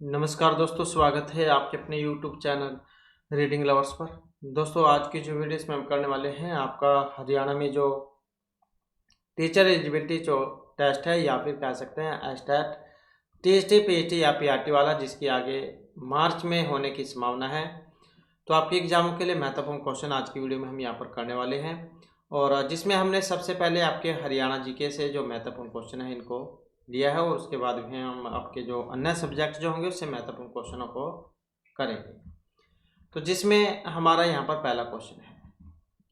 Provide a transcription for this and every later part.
नमस्कार दोस्तों, स्वागत है आपके अपने यूट्यूब चैनल रीडिंग लवर्स पर। दोस्तों, आज की जो वीडियो इसमें हम करने वाले हैं, आपका हरियाणा में जो टीचर एलिजिबिलिटी जो टेस्ट है या फिर कह सकते हैं एस्टेट टीएसटी पीएचटी या पीआरटी वाला, जिसकी आगे मार्च में होने की संभावना है। तो आपके एग्जामों के लिए महत्वपूर्ण क्वेश्चन आज की वीडियो में हम यहाँ पर करने वाले हैं, और जिसमें हमने सबसे पहले आपके हरियाणा जीके से जो महत्वपूर्ण क्वेश्चन है इनको लिया है, और उसके बाद में हम आपके जो अन्य सब्जेक्ट जो होंगे उससे महत्वपूर्ण क्वेश्चनों को करेंगे। तो जिसमें हमारा यहाँ पर पहला क्वेश्चन है,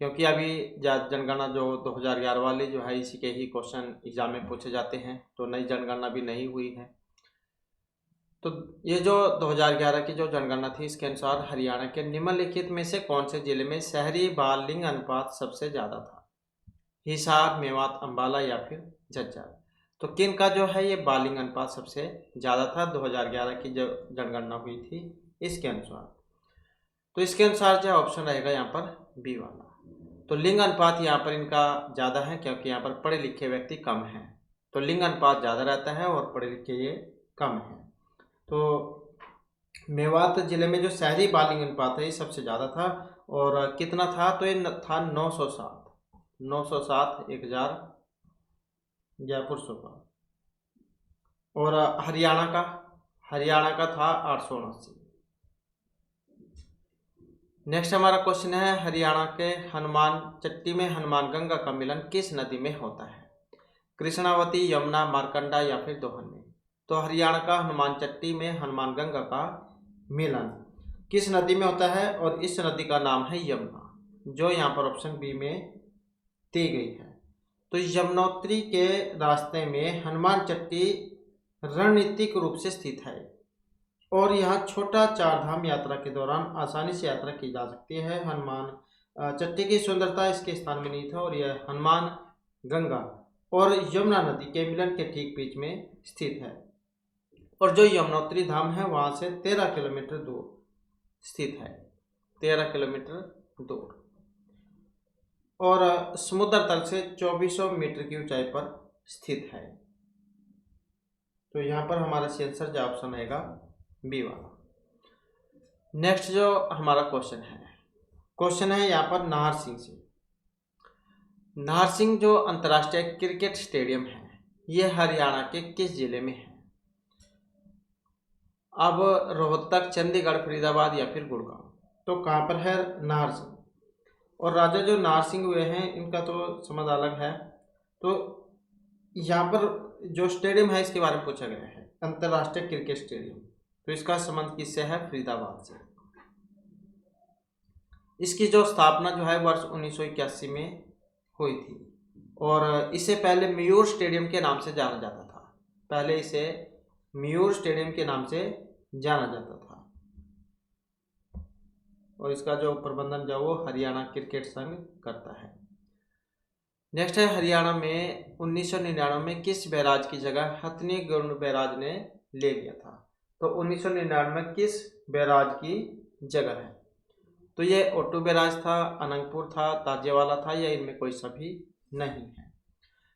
क्योंकि अभी जनगणना जो 2011 वाली जो है इसी के ही क्वेश्चन एग्जाम में पूछे जाते हैं, तो नई जनगणना भी नहीं हुई है। तो ये जो 2011 की जो जनगणना थी, इसके अनुसार हरियाणा के निम्नलिखित में से कौन से जिले में शहरी बाल लिंग अनुपात सबसे ज़्यादा था? हिसार, मेवात, अंबाला या फिर झज्जर। तो किन का जो है ये बाल लिंग अनुपात सबसे ज़्यादा था 2011 की जो जनगणना हुई थी इसके अनुसार? तो इसके अनुसार जो ऑप्शन रहेगा यहाँ पर बी वाला। तो लिंग अनुपात यहाँ पर इनका ज़्यादा है, क्योंकि यहाँ पर पढ़े लिखे व्यक्ति कम हैं, तो लिंग अनुपात ज़्यादा रहता है और पढ़े लिखे ये कम हैं। तो मेवात जिले में जो शहरी बाल लिंग अनुपात है ये सबसे ज़्यादा था, और कितना था? तो ये था 907 1000 जयपुर सुपा। और हरियाणा का था 879। नेक्स्ट हमारा क्वेश्चन है, हरियाणा के हनुमान चट्टी में हनुमानगंगा का मिलन किस नदी में होता है? कृष्णावती, यमुना, मारकंडा या फिर दोहन में। तो हरियाणा का हनुमान चट्टी में हनुमानगंगा का मिलन किस नदी में होता है? और इस नदी का नाम है यमुना, जो यहाँ पर ऑप्शन बी में दी गई है। तो यमुनोत्री के रास्ते में हनुमान चट्टी रणनीतिक रूप से स्थित है, और यहाँ छोटा चार धाम यात्रा के दौरान आसानी से यात्रा की जा सकती है। हनुमान चट्टी की सुंदरता इसके स्थान में नहीं था, और यह हनुमान गंगा और यमुना नदी के मिलन के ठीक बीच में स्थित है, और जो यमुनोत्री धाम है वहाँ से 13 किलोमीटर दूर स्थित है, 13 किलोमीटर दूर, और समुद्र तल से 2400 मीटर की ऊंचाई पर स्थित है। तो यहाँ पर हमारा सी आंसर जो ऑप्शन आएगा बी वाला। नेक्स्ट जो हमारा क्वेश्चन है यहाँ पर नाहर सिंह से। नाहर सिंह जो अंतर्राष्ट्रीय क्रिकेट स्टेडियम है ये हरियाणा के किस जिले में है? अब रोहतक, चंडीगढ़, फरीदाबाद या फिर गुड़गांव। तो कहाँ पर है नाहर सिंह? और राजा जो नाहर सिंह हुए हैं इनका तो समझ अलग है। तो यहाँ पर जो स्टेडियम है इसके बारे में पूछा गया है, अंतर्राष्ट्रीय क्रिकेट स्टेडियम। तो इसका संबंध किससे है? फरीदाबाद से। इसकी जो स्थापना जो है वर्ष 1981 में हुई थी, और इसे पहले मयूर स्टेडियम के नाम से जाना जाता था। पहले इसे मयूर स्टेडियम के नाम से जाना जाता था, और इसका जो प्रबंधन जो वो हरियाणा क्रिकेट संघ करता है। नेक्स्ट है, हरियाणा में 1999 में किस बैराज की जगह हथनी गुंड बैराज ने ले लिया था? तो 1999 में किस बैराज की जगह है? तो ये ओटू बैराज था, अनंगपुर था, ताजेवाला था, या इनमें कोई सभी नहीं है।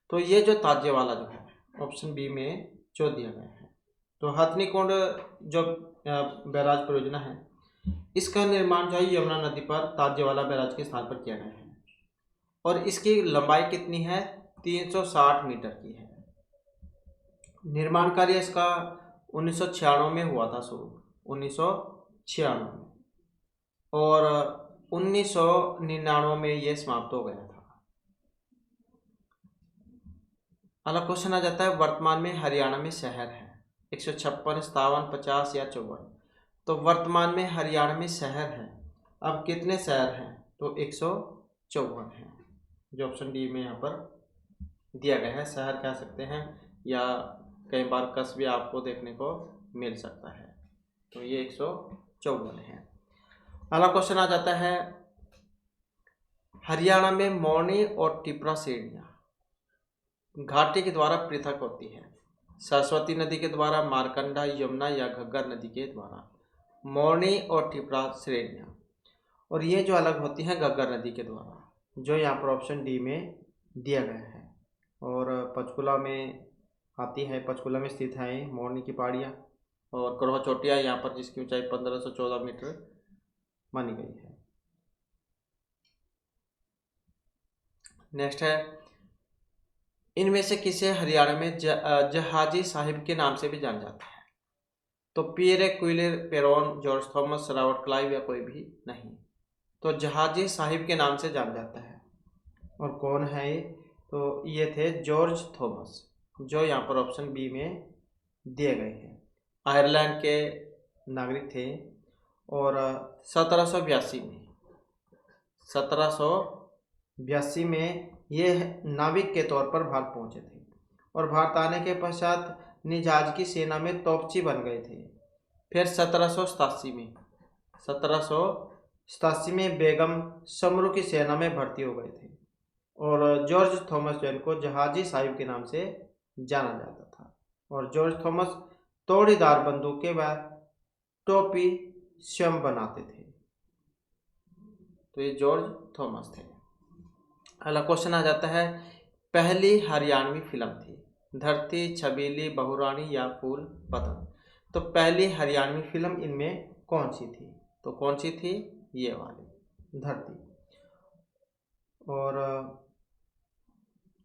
तो ये जो ताजेवाला जो है ऑप्शन बी में जो दिया गया है। तो हथनी कुंड जो बैराज परियोजना है इसका निर्माण जो है यमुना नदी पर ताजेवाला बैराज के स्थान पर किया गया है, और इसकी लंबाई कितनी है? 360 मीटर की है। निर्माण कार्य इसका 1996 में हुआ था शुरू, 1996 में, और 1999 में ये समाप्त हो गया था। अगला क्वेश्चन आ जाता है, वर्तमान में हरियाणा में शहर है 156, 57, 50 या 54। तो वर्तमान में हरियाणा में शहर है, अब कितने शहर हैं? तो 154 हैं, जो ऑप्शन डी में यहाँ पर दिया गया है। शहर कह सकते हैं, या कई बार कस्बे आपको देखने को मिल सकता है। तो ये 154 है। अगला क्वेश्चन आ जाता है, हरियाणा में मौनी और टिपरा श्रेणियाँ घाटी के द्वारा पृथक होती है। सरस्वती नदी के द्वारा, मारकंडा, यमुना या घग्गर नदी के द्वारा। मौनी और टिपरा श्रेणियाँ, और ये जो अलग होती हैं घग्गर नदी के द्वारा, जो यहाँ पर ऑप्शन डी में दिया गया है। और पंचकुला में आती है, पंचकुला में स्थित है मौनी की पहाड़ियाँ। और करोह चोटियाँ यहाँ पर जिसकी ऊंचाई 1514 मीटर मानी गई है। नेक्स्ट है, इनमें से किसे हरियाणा में जहाजी साहिब के नाम से भी जाना जाता है? तो Pierre Cuillier Perron, George Thomas, Robert Clive या कोई भी नहीं। तो जहाजी साहिब के नाम से जाना जाता है। और कौन है ये? तो ये थे जॉर्ज थॉमस, जो यहाँ पर ऑप्शन बी में दिए गए हैं। आयरलैंड के नागरिक थे और 1782 में ये नाविक के तौर पर भारत पहुंचे थे और भारत आने के पश्चात निजाज की सेना में तोपची बन गए थे। फिर 1787 में बेगम समरू की सेना में भर्ती हो गए थे और जॉर्ज थॉमस जो इनको जहाजी साहिब के नाम से जाना जाता था। और जॉर्ज थॉमस तोड़ीदार बंदूकें व टोपी स्वयं बनाते थे। तो ये जॉर्ज थॉमस थे। अगला क्वेश्चन आ जाता है, पहली हरियाणवी फिल्म थी धरती, छबीली, बहुरानी या फूल बदन। तो पहली हरियाणवी फिल्म इनमें कौन सी थी? तो कौन सी थी? ये वाली धरती। और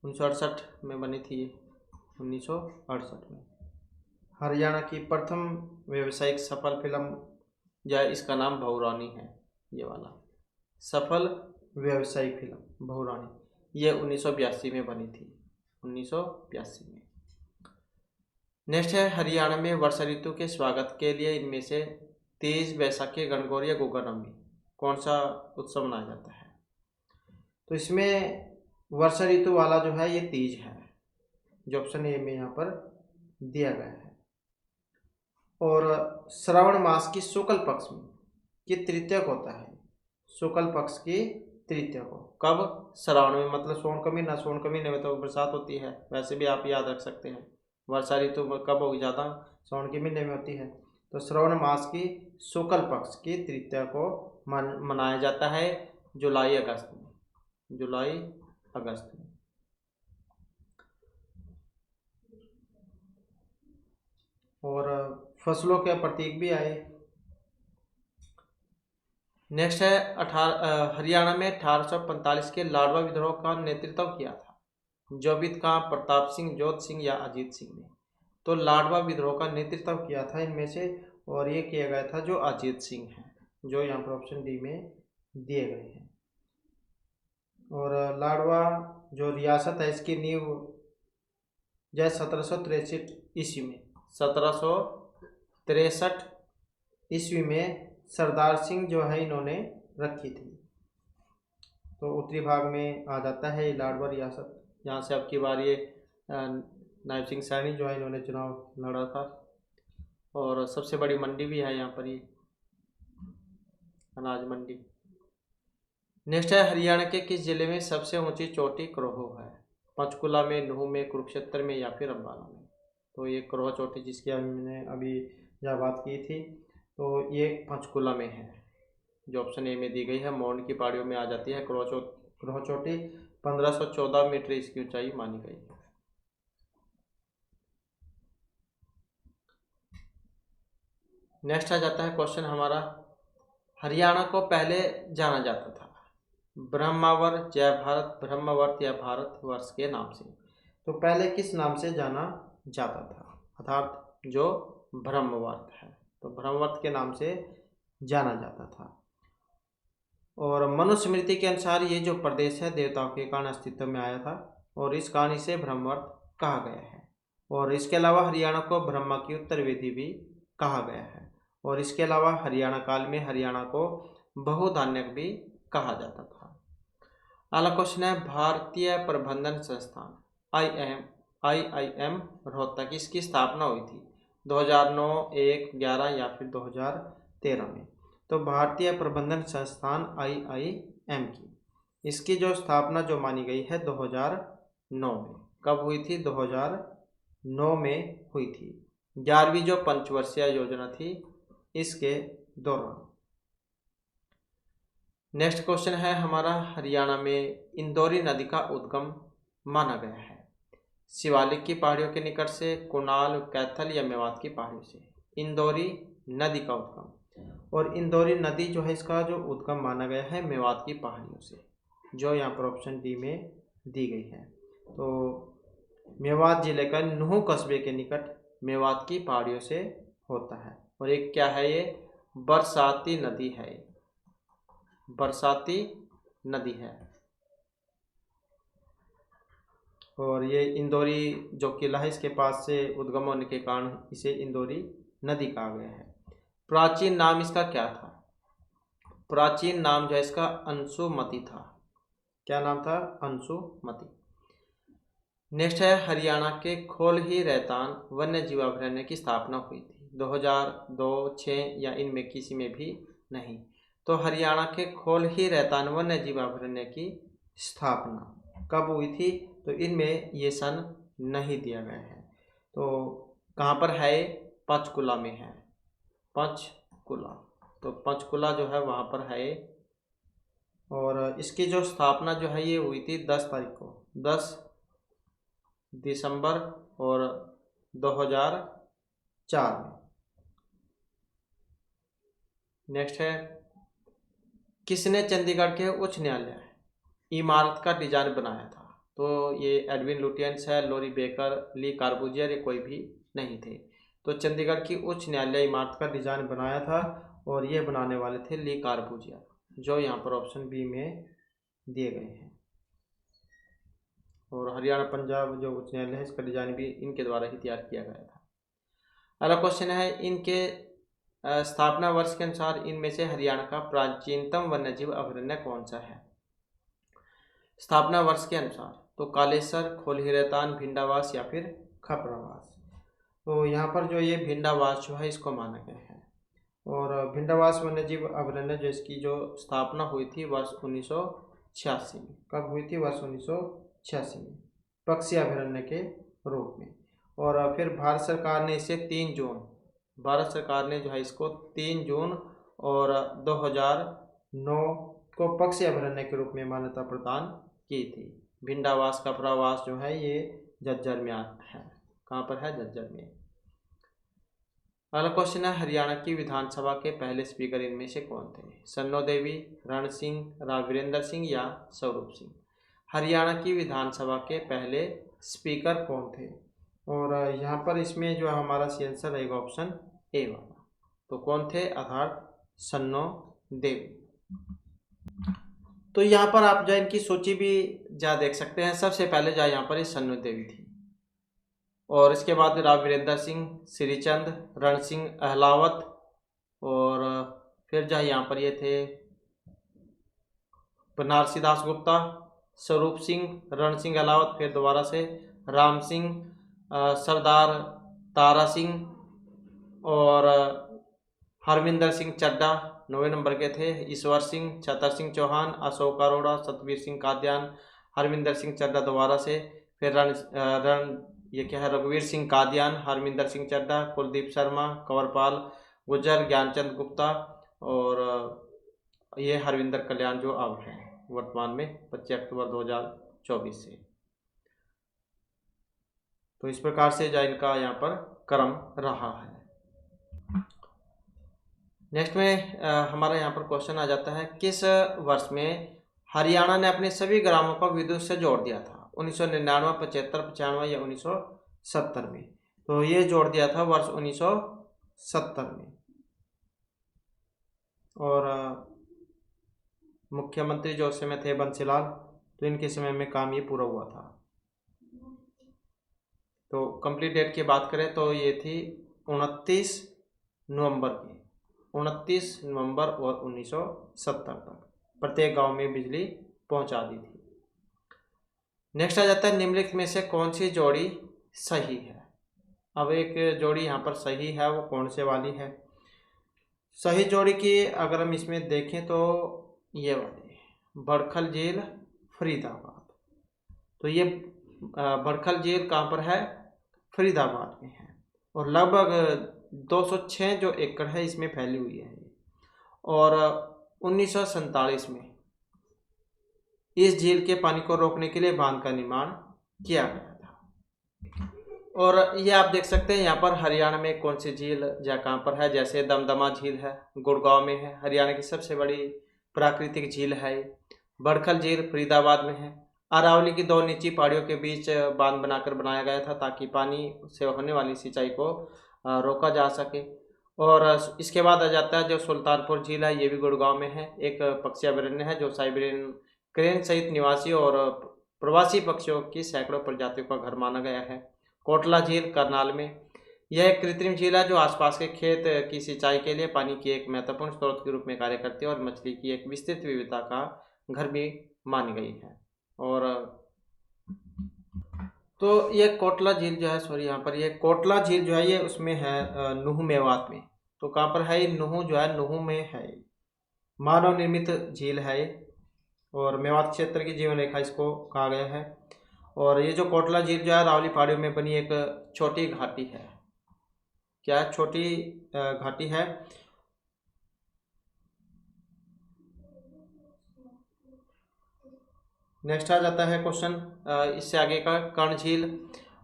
1968 में बनी थी, 1968 में। हरियाणा की प्रथम व्यावसायिक सफल फिल्म या इसका नाम बहुरानी है। ये वाला सफल व्यावसायिक फिल्म बहुरानी, ये 1982 में बनी थी, 1982 में। नेक्स्ट है, हरियाणा में वर्षा ऋतु के स्वागत के लिए इनमें से तीज, बैसाखी, गणगौर या गोगानंबी कौन सा उत्सव मनाया जाता है? तो इसमें वर्षा ऋतु वाला जो है ये तीज है, जो ऑप्शन ए में यहाँ पर दिया गया है। और श्रावण मास की शुक्ल पक्ष में की तृतीया को होता है, शुक्ल पक्ष की तृतीया को। कब? श्रावण में, मतलब सोन का महीना। सोन के महीने में तो बरसात होती है, वैसे भी आप याद रख सकते हैं। वर्षा ऋतु कब होगी? ज़्यादा सावन के महीने में होती है। तो श्रावण मास की शुक्ल पक्ष की तृतीया को मनाया जाता है जुलाई अगस्त में, जुलाई अगस्त में। और फसलों के प्रतीक भी आए। नेक्स्ट है, हरियाणा में 1845 के लाडवा विद्रोह का नेतृत्व किया था जोबित खां, प्रताप सिंह, जोध सिंह या अजीत सिंह ने। तो लाडवा विद्रोह का नेतृत्व किया था इनमें से, और ये किया गया था जो अजीत सिंह है, जो यहाँ पर ऑप्शन डी में दिए गए हैं। और लाडवा जो रियासत है इसकी नींव जो 1763 ईस्वी में, 1763 ईस्वी में सरदार सिंह जो है इन्होंने रखी थी। तो उत्तरी भाग में आ जाता है ये लाडवा रियासत। यहाँ से अब की बार ये नायब सिंह सैनी जो है इन्होंने चुनाव लड़ा था। और सबसे बड़ी मंडी भी है यहाँ पर, ये अनाज मंडी। नेक्स्ट है, हरियाणा के किस जिले में सबसे ऊंची चोटी करोह है? पंचकुला में, नूह में, कुरुक्षेत्र में या फिर अम्बाला में। तो ये करोह चोटी जिसकी हमने अभी जहाँ बात की थी, तो ये पंचकुला में है, जो ऑप्शन ए में दी गई है। मौंड की पहाड़ियों में आ जाती है करोह चोटी। 1514 मीटर इसकी ऊंचाई मानी गई है। नेक्स्ट आ जाता है क्वेश्चन हमारा, हरियाणा को पहले जाना जाता था ब्रह्मावर, जय भारत, ब्रह्मवर्त या भारतवर्ष के नाम से। तो पहले किस नाम से जाना जाता था? अर्थात जो ब्रह्मवर्त है, तो ब्रह्मवर्त के नाम से जाना जाता था। और मनुस्मृति के अनुसार ये जो प्रदेश है देवताओं के कारण अस्तित्व में आया था, और इस कारण इसे ब्रह्मवर्त कहा गया है। और इसके अलावा हरियाणा को ब्रह्मा की उत्तर वेदी भी कहा गया है। और इसके अलावा हरियाणा काल में हरियाणा को बहुधान्यक भी कहा जाता था। अगला क्वेश्चन है, भारतीय प्रबंधन संस्थान IIM रोहतक इसकी स्थापना हुई थी 2009, 1, 11 या फिर 2013 में। तो भारतीय प्रबंधन संस्थान IIM की इसकी जो स्थापना जो मानी गई है 2009 में। कब हुई थी? 2009 में हुई थी। 11वीं जो पंचवर्षीय योजना थी इसके दौरान। नेक्स्ट क्वेश्चन है हमारा, हरियाणा में इंदौरी नदी का उद्गम माना गया है शिवालिक की पहाड़ियों के निकट से, कुणाल, कैथल या मेवात की पहाड़ियों से। इंदौरी नदी का उद्गम। और इंदौरी नदी जो है इसका जो उद्गम माना गया है मेवात की पहाड़ियों से, जो यहाँ पर ऑप्शन डी में दी गई है। तो मेवात जिले का नुह कस्बे के निकट मेवात की पहाड़ियों से होता है। और एक क्या है, ये बरसाती नदी है, बरसाती नदी है। और ये इंदौरी जो किला है इसके पास से उद्गम होने के कारण इसे इंदौरी नदी कहा गया है। प्राचीन नाम इसका क्या था? प्राचीन नाम जो है इसका अंशुमती था। क्या नाम था? अंशुमती। नेक्स्ट है, हरियाणा के खोल ही रहतान वन्य जीव अभयारण्य की स्थापना हुई थी 2002, 6 या इनमें किसी में भी नहीं। तो हरियाणा के खोल ही रहतान वन्य जीव अभयारण्य की स्थापना कब हुई थी? तो इनमें ये सन नहीं दिया गया है। तो कहाँ पर है? पंचकुला में है, पंचकुला। तो पंचकुला जो है वहाँ पर है। और इसकी जो स्थापना जो है ये हुई थी 10 तारीख को, 10 दिसंबर और 2004 में। नेक्स्ट है, किसने चंडीगढ़ के उच्च न्यायालय इमारत का डिजाइन बनाया था? तो ये एडविन लुटियंस है, लॉरी बेकर, ली कार्बूजियर, ये कोई भी नहीं थे। तो चंडीगढ़ की उच्च न्यायालय इमारत का डिजाइन बनाया था और ये बनाने वाले थे ली कार्बूजियर, जो यहाँ पर ऑप्शन बी में दिए गए हैं। और हरियाणा पंजाब जो उच्च न्यायालय है इसका डिजाइन भी इनके द्वारा ही तैयार किया गया था। अगला क्वेश्चन है, इनके स्थापना वर्ष के अनुसार इनमें से हरियाणा का प्राचीनतम वन्यजीव अभयारण्य कौन सा है? स्थापना वर्ष के अनुसार तो कालेसर, खोलही रहतान, भिंडावास या फिर खपरावास। तो यहाँ पर जो ये भिंडावास जो है इसको माना गया है। और भिंडावास वन्यजीव अभयारण्य जो इसकी जो स्थापना हुई थी वर्ष 1986 में। कब हुई थी? वर्ष 1986 में, पक्षी अभयारण्य के रूप में। और फिर भारत सरकार ने इसे 3 जून, भारत सरकार ने जो है इसको 3 जून और 2009 को पक्षी अभयारण्य के रूप में मान्यता प्रदान की थी। भिंडावास का प्रवास जो है ये झज्जर में है। कहाँ पर है? झज्जर में। अगला क्वेश्चन है, हरियाणा की विधानसभा के पहले स्पीकर इनमें से कौन थे? सन्नो देवी, रण सिंह, राव वीरेंद्र सिंह या स्वरूप सिंह। हरियाणा की विधानसभा के पहले स्पीकर कौन थे? और यहाँ पर इसमें जो हमारा सी आंसर रहेगा ऑप्शन ए वाला। तो कौन थे? अर्थात सन्नो देवी। तो यहाँ पर आप जो इनकी सूची भी जा देख सकते हैं। सबसे पहले जो यहाँ पर सन्नो देवी थी, और इसके बाद राव वीरेंद्र सिंह, श्रीचंद, रण सिंह अहलावत, और फिर जो यहाँ पर ये थे बनारसी दास गुप्ता, स्वरूप सिंह, रण सिंह अहलावत, फिर दोबारा से राम सिंह, सरदार तारा सिंह और हरमिंदर सिंह चड्डा 9वें नंबर के थे। ईश्वर सिंह, छतर सिंह चौहान, अशोक अरोड़ा, सतवीर सिंह कादियान, हरमिंदर सिंह चड्डा दोबारा से, फिर रघुवीर सिंह कादियान, हरमिंदर सिंह चड्डा, कुलदीप शर्मा, कंवरपाल गुज्जर, ज्ञानचंद गुप्ता, और ये हरविंदर कल्याण जो अब है वर्तमान में 25 अक्टूबर 2024 से। तो इस प्रकार से जो इनका यहाँ पर क्रम रहा है। नेक्स्ट में हमारा यहाँ पर क्वेश्चन आ जाता है, किस वर्ष में हरियाणा ने अपने सभी ग्रामों को विद्युत से जोड़ दिया था? 1999, 75, 95 या 1970 में। तो ये जोड़ दिया था वर्ष 1970 में। और मुख्यमंत्री जो उस समय थे बंसीलाल, तो इनके समय में काम ये पूरा हुआ था। तो कंप्लीट डेट की बात करें तो ये थी 29 नवंबर की, 29 नवंबर और 1970 तक प्रत्येक गांव में बिजली पहुंचा दी थी। नेक्स्ट आ जाता है, निम्नलिखित में से कौन सी जोड़ी सही है? अब एक जोड़ी यहाँ पर सही है, वो कौन से वाली है? सही जोड़ी की अगर हम इसमें देखें तो ये वाली बड़खल झील फरीदाबाद। तो ये बड़खल झील कहाँ पर है? फरीदाबाद में है, और लगभग 206 जो एकड़ है इसमें फैली हुई है। और 1947 में इस झील के पानी को रोकने के लिए बांध का निर्माण किया गया था। और ये आप देख सकते हैं यहाँ पर हरियाणा में कौन सी झील या कहाँ पर है। जैसे दमदमा झील है, गुड़गांव में है, हरियाणा की सबसे बड़ी प्राकृतिक झील है। बड़खल झील फरीदाबाद में है। अरावली की दो निची पहाड़ियों के बीच बांध बनाकर बनाया गया था ताकि पानी से होने वाली सिंचाई को रोका जा सके। और इसके बाद आ जाता है जो सुल्तानपुर झील है, ये भी गुड़गांव में है। एक पक्षी अभयारण्य है जो साइबेरियन क्रेन सहित निवासियों और प्रवासी पक्षियों की सैकड़ों प्रजातियों का घर माना गया है। कोटला झील करनाल में, यह एक कृत्रिम झील है जो आसपास के खेत की सिंचाई के लिए पानी की एक महत्वपूर्ण स्रोत के रूप में कार्य करती है और मछली की एक विस्तृत विविधता का घर भी मानी गई है। और तो ये कोटला झील जो है, सॉरी यहाँ पर ये कोटला झील जो है ये उसमें है नुह मेवात में। तो कहाँ पर है ये? नुह जो है, नुह में है। मानव निर्मित झील है ये और मेवात क्षेत्र की जीवन रेखा इसको कहा गया है। और ये जो कोटला झील जो है अरावली पहाड़ियों में बनी एक छोटी घाटी है। क्या छोटी घाटी है? नेक्स्ट आ जाता है क्वेश्चन इससे आगे का, कर्ण झील।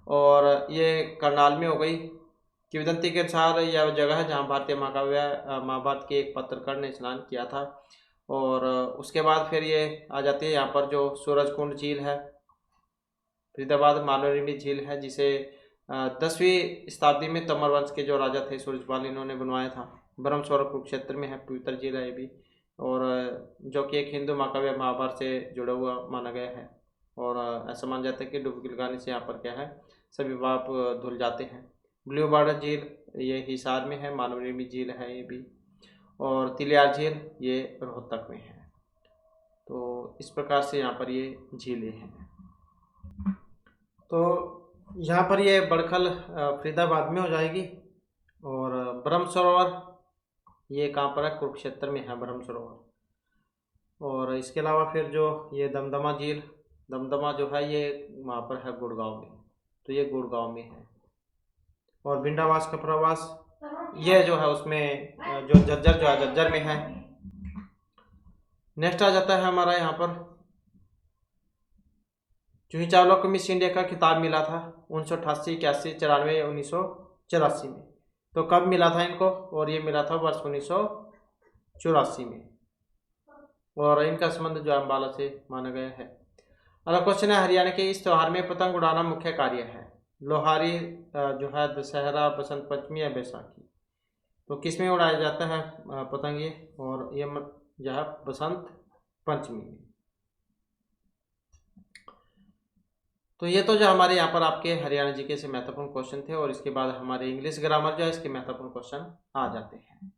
और ये करनाल में हो गई। किंवदंती के अनुसार यह जगह है जहाँ भारतीय महाकाव्य महाभारत के एक पात्र कर्ण ने स्नान किया था। और उसके बाद फिर ये आ जाती है यहाँ पर जो सूरजकुंड झील है, फरीदाबाद मानव निर्मित झील है, जिसे 10वीं शताब्दी में तोमर वंश के जो राजा थे सूरजपाल, इन्होंने बनवाया था। ब्रह्मस्वरूप कुरुक्षेत्र में है, पवित्र झील है ये भी। और जो कि एक हिंदू महाकाव्य महाभारत से जुड़ा हुआ माना गया है। और ऐसा माना जाता है कि डुबकी लगाने से यहाँ पर क्या है, सभी पाप धुल जाते हैं। ब्लू वाटर झील ये हिसार में है, मानव निर्मित झील है ये भी। और तिलियार झील ये रोहतक में है। तो इस प्रकार से यहाँ पर ये झीलें हैं। तो यहाँ पर ये बड़खल फरीदाबाद में हो जाएगी। और ब्रह्म सरोवर ये कहाँ पर है? कुरुक्षेत्र में है ब्रह्म सरोवर। और इसके अलावा फिर जो ये दमदमा झील, दमदमा जो है ये वहाँ पर है गुड़गांव में। तो ये गुड़गांव में है। और विंध्यावास का प्रवास ये जो है उसमें जो झज्जर जो है झज्जर में है। नेक्स्ट आ जाता है हमारा यहाँ पर जूही चावला को मिस इंडिया का खिताब मिला था 1988, 81, 94, 1984 में। तो कब मिला था इनको? और ये मिला था वर्ष 1984 में। और इनका संबंध जो अम्बाला से माना गया है। अगला क्वेश्चन है, हरियाणा के इस त्यौहार में पतंग उड़ाना मुख्य कार्य है। लोहारी जो है, दशहरा, बसंत पंचमी या बैसाखी। तो किस में उड़ाया जाता है पतंग ये? और ये जो है बसंत पंचमी में। तो ये तो जो हमारे यहाँ पर आपके हरियाणा जीके से महत्वपूर्ण क्वेश्चन थे। और इसके बाद हमारे इंग्लिश ग्रामर जो है इसके महत्वपूर्ण क्वेश्चन आ जाते हैं।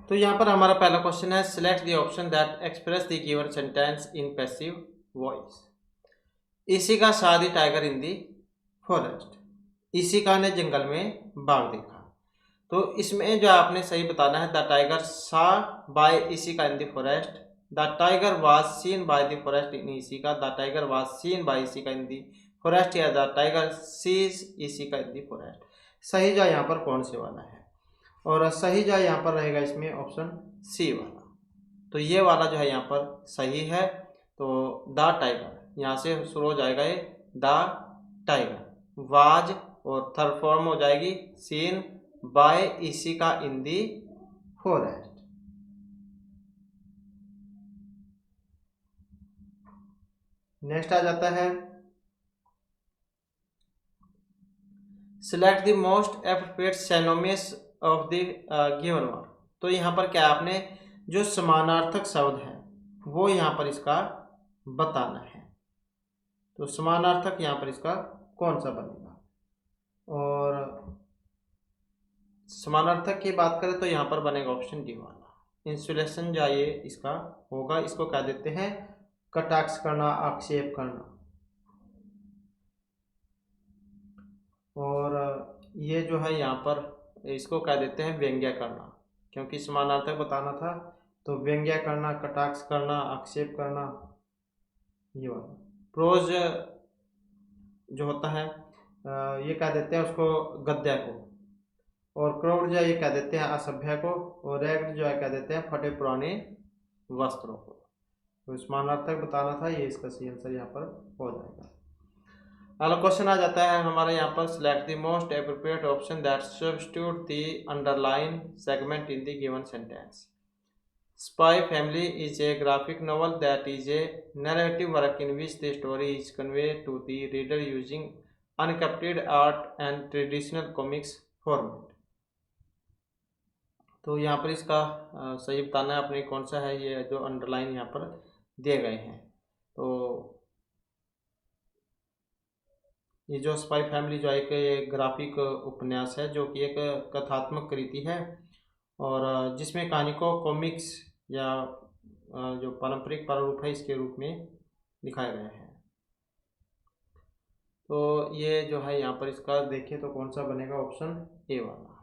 तो यहाँ पर हमारा पहला क्वेश्चन है, select the option that express the given sentence in passive voice. Isika saw the tiger in the forest. Isika ने जंगल में बाघ देखा। तो इसमें जो आपने सही बताना है, the tiger saw by Isika in the forest. The tiger was seen by the forest in Isika. The tiger was seen by Isika in the forest या the tiger sees Isika in the forest. सही जो यहाँ पर कौन से वाला है? और सही जो यहाँ पर रहेगा इसमें ऑप्शन सी वाला। तो ये वाला जो है यहाँ पर सही है। तो द टाइगर यहाँ से शुरू हो जाएगा ये, द टाइगर। वाज और थर्ड फॉर्म हो जाएगी seen by Isika in the forest. Next आ जाता है, select the most appropriate synonyms of the given word. तो यहाँ पर क्या आपने जो समानार्थक शब्द है वो यहाँ पर इसका बताना है। तो समानार्थक यहाँ पर इसका कौन सा बनेगा? और समानार्थक की बात करें तो यहाँ पर बनेगा ऑप्शन डी वाला, इंसुलेशन जो ये इसका होगा। इसको क्या देते हैं? कटाक्ष करना, आक्षेप करना। और ये जो है यहाँ पर इसको क्या देते हैं? व्यंग्य करना, क्योंकि समानार्थक बताना था। तो व्यंग्य करना, कटाक्ष करना, आक्षेप करना, ये वाला। प्रोज जो होता है ये क्या देते हैं उसको? गद्य को। और क्राउड जो है ये क्या देते हैं? असभ्य को। और रैग्ड जो है क्या देते हैं? फटे पुराने वस्त्रों को। तो समानार्थक बताना था, ये इसका सही आंसर यहाँ पर हो जाएगा। अगला क्वेश्चन आ जाता है हमारे यहाँ पर, select the most appropriate option that substitute the underline segment in the given sentence. Spy family is a graphic novel that is a narrative work in which the story is conveyed to the reader using unencrypted art and traditional comics format। तो यहाँ पर इसका सही बताना है अपने कौन सा है ये जो अंडरलाइन यहाँ पर दिए गए हैं। तो ये जो स्पाई फैमिली जो है एक ग्राफिक उपन्यास है जो कि एक कथात्मक कृति है और जिसमें कहानी को कॉमिक्स या जो पारंपरिक प्रारूप है इसके रूप में दिखाए गए हैं। तो ये जो है यहाँ पर इसका देखें तो कौन सा बनेगा, ऑप्शन ए वाला,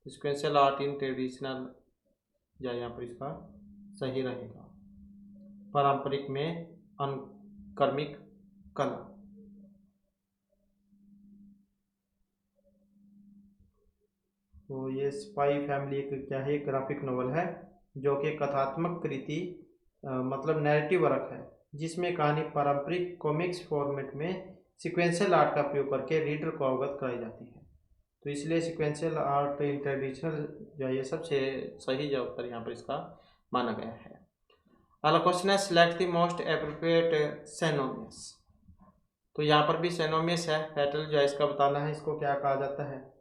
सिक्वेंशियल आर्ट इन ट्रेडिशनल, या यहाँ पर इसका सही रहेगा पारंपरिक में अनुक्रमिक कला। तो ये स्पाई फैमिली एक क्या है, एक ग्राफिक नोवेल है जो कि कथात्मक कृति मतलब नैरेटिव वर्क है जिसमें कहानी पारंपरिक कॉमिक्स फॉर्मेट में सीक्वेंशियल आर्ट का प्रयोग करके रीडर को अवगत कराई जाती है। तो इसलिए सीक्वेंशियल आर्ट इन ट्रेडिशनल जो है ये सबसे सही जो उत्तर यहाँ पर इसका माना गया है। अगला क्वेश्चन है, select the most appropriate synonyms. तो यहाँ पर भी सिनोनिम्स है, टाइटल जो है इसका बताना है इसको क्या कहा जाता है।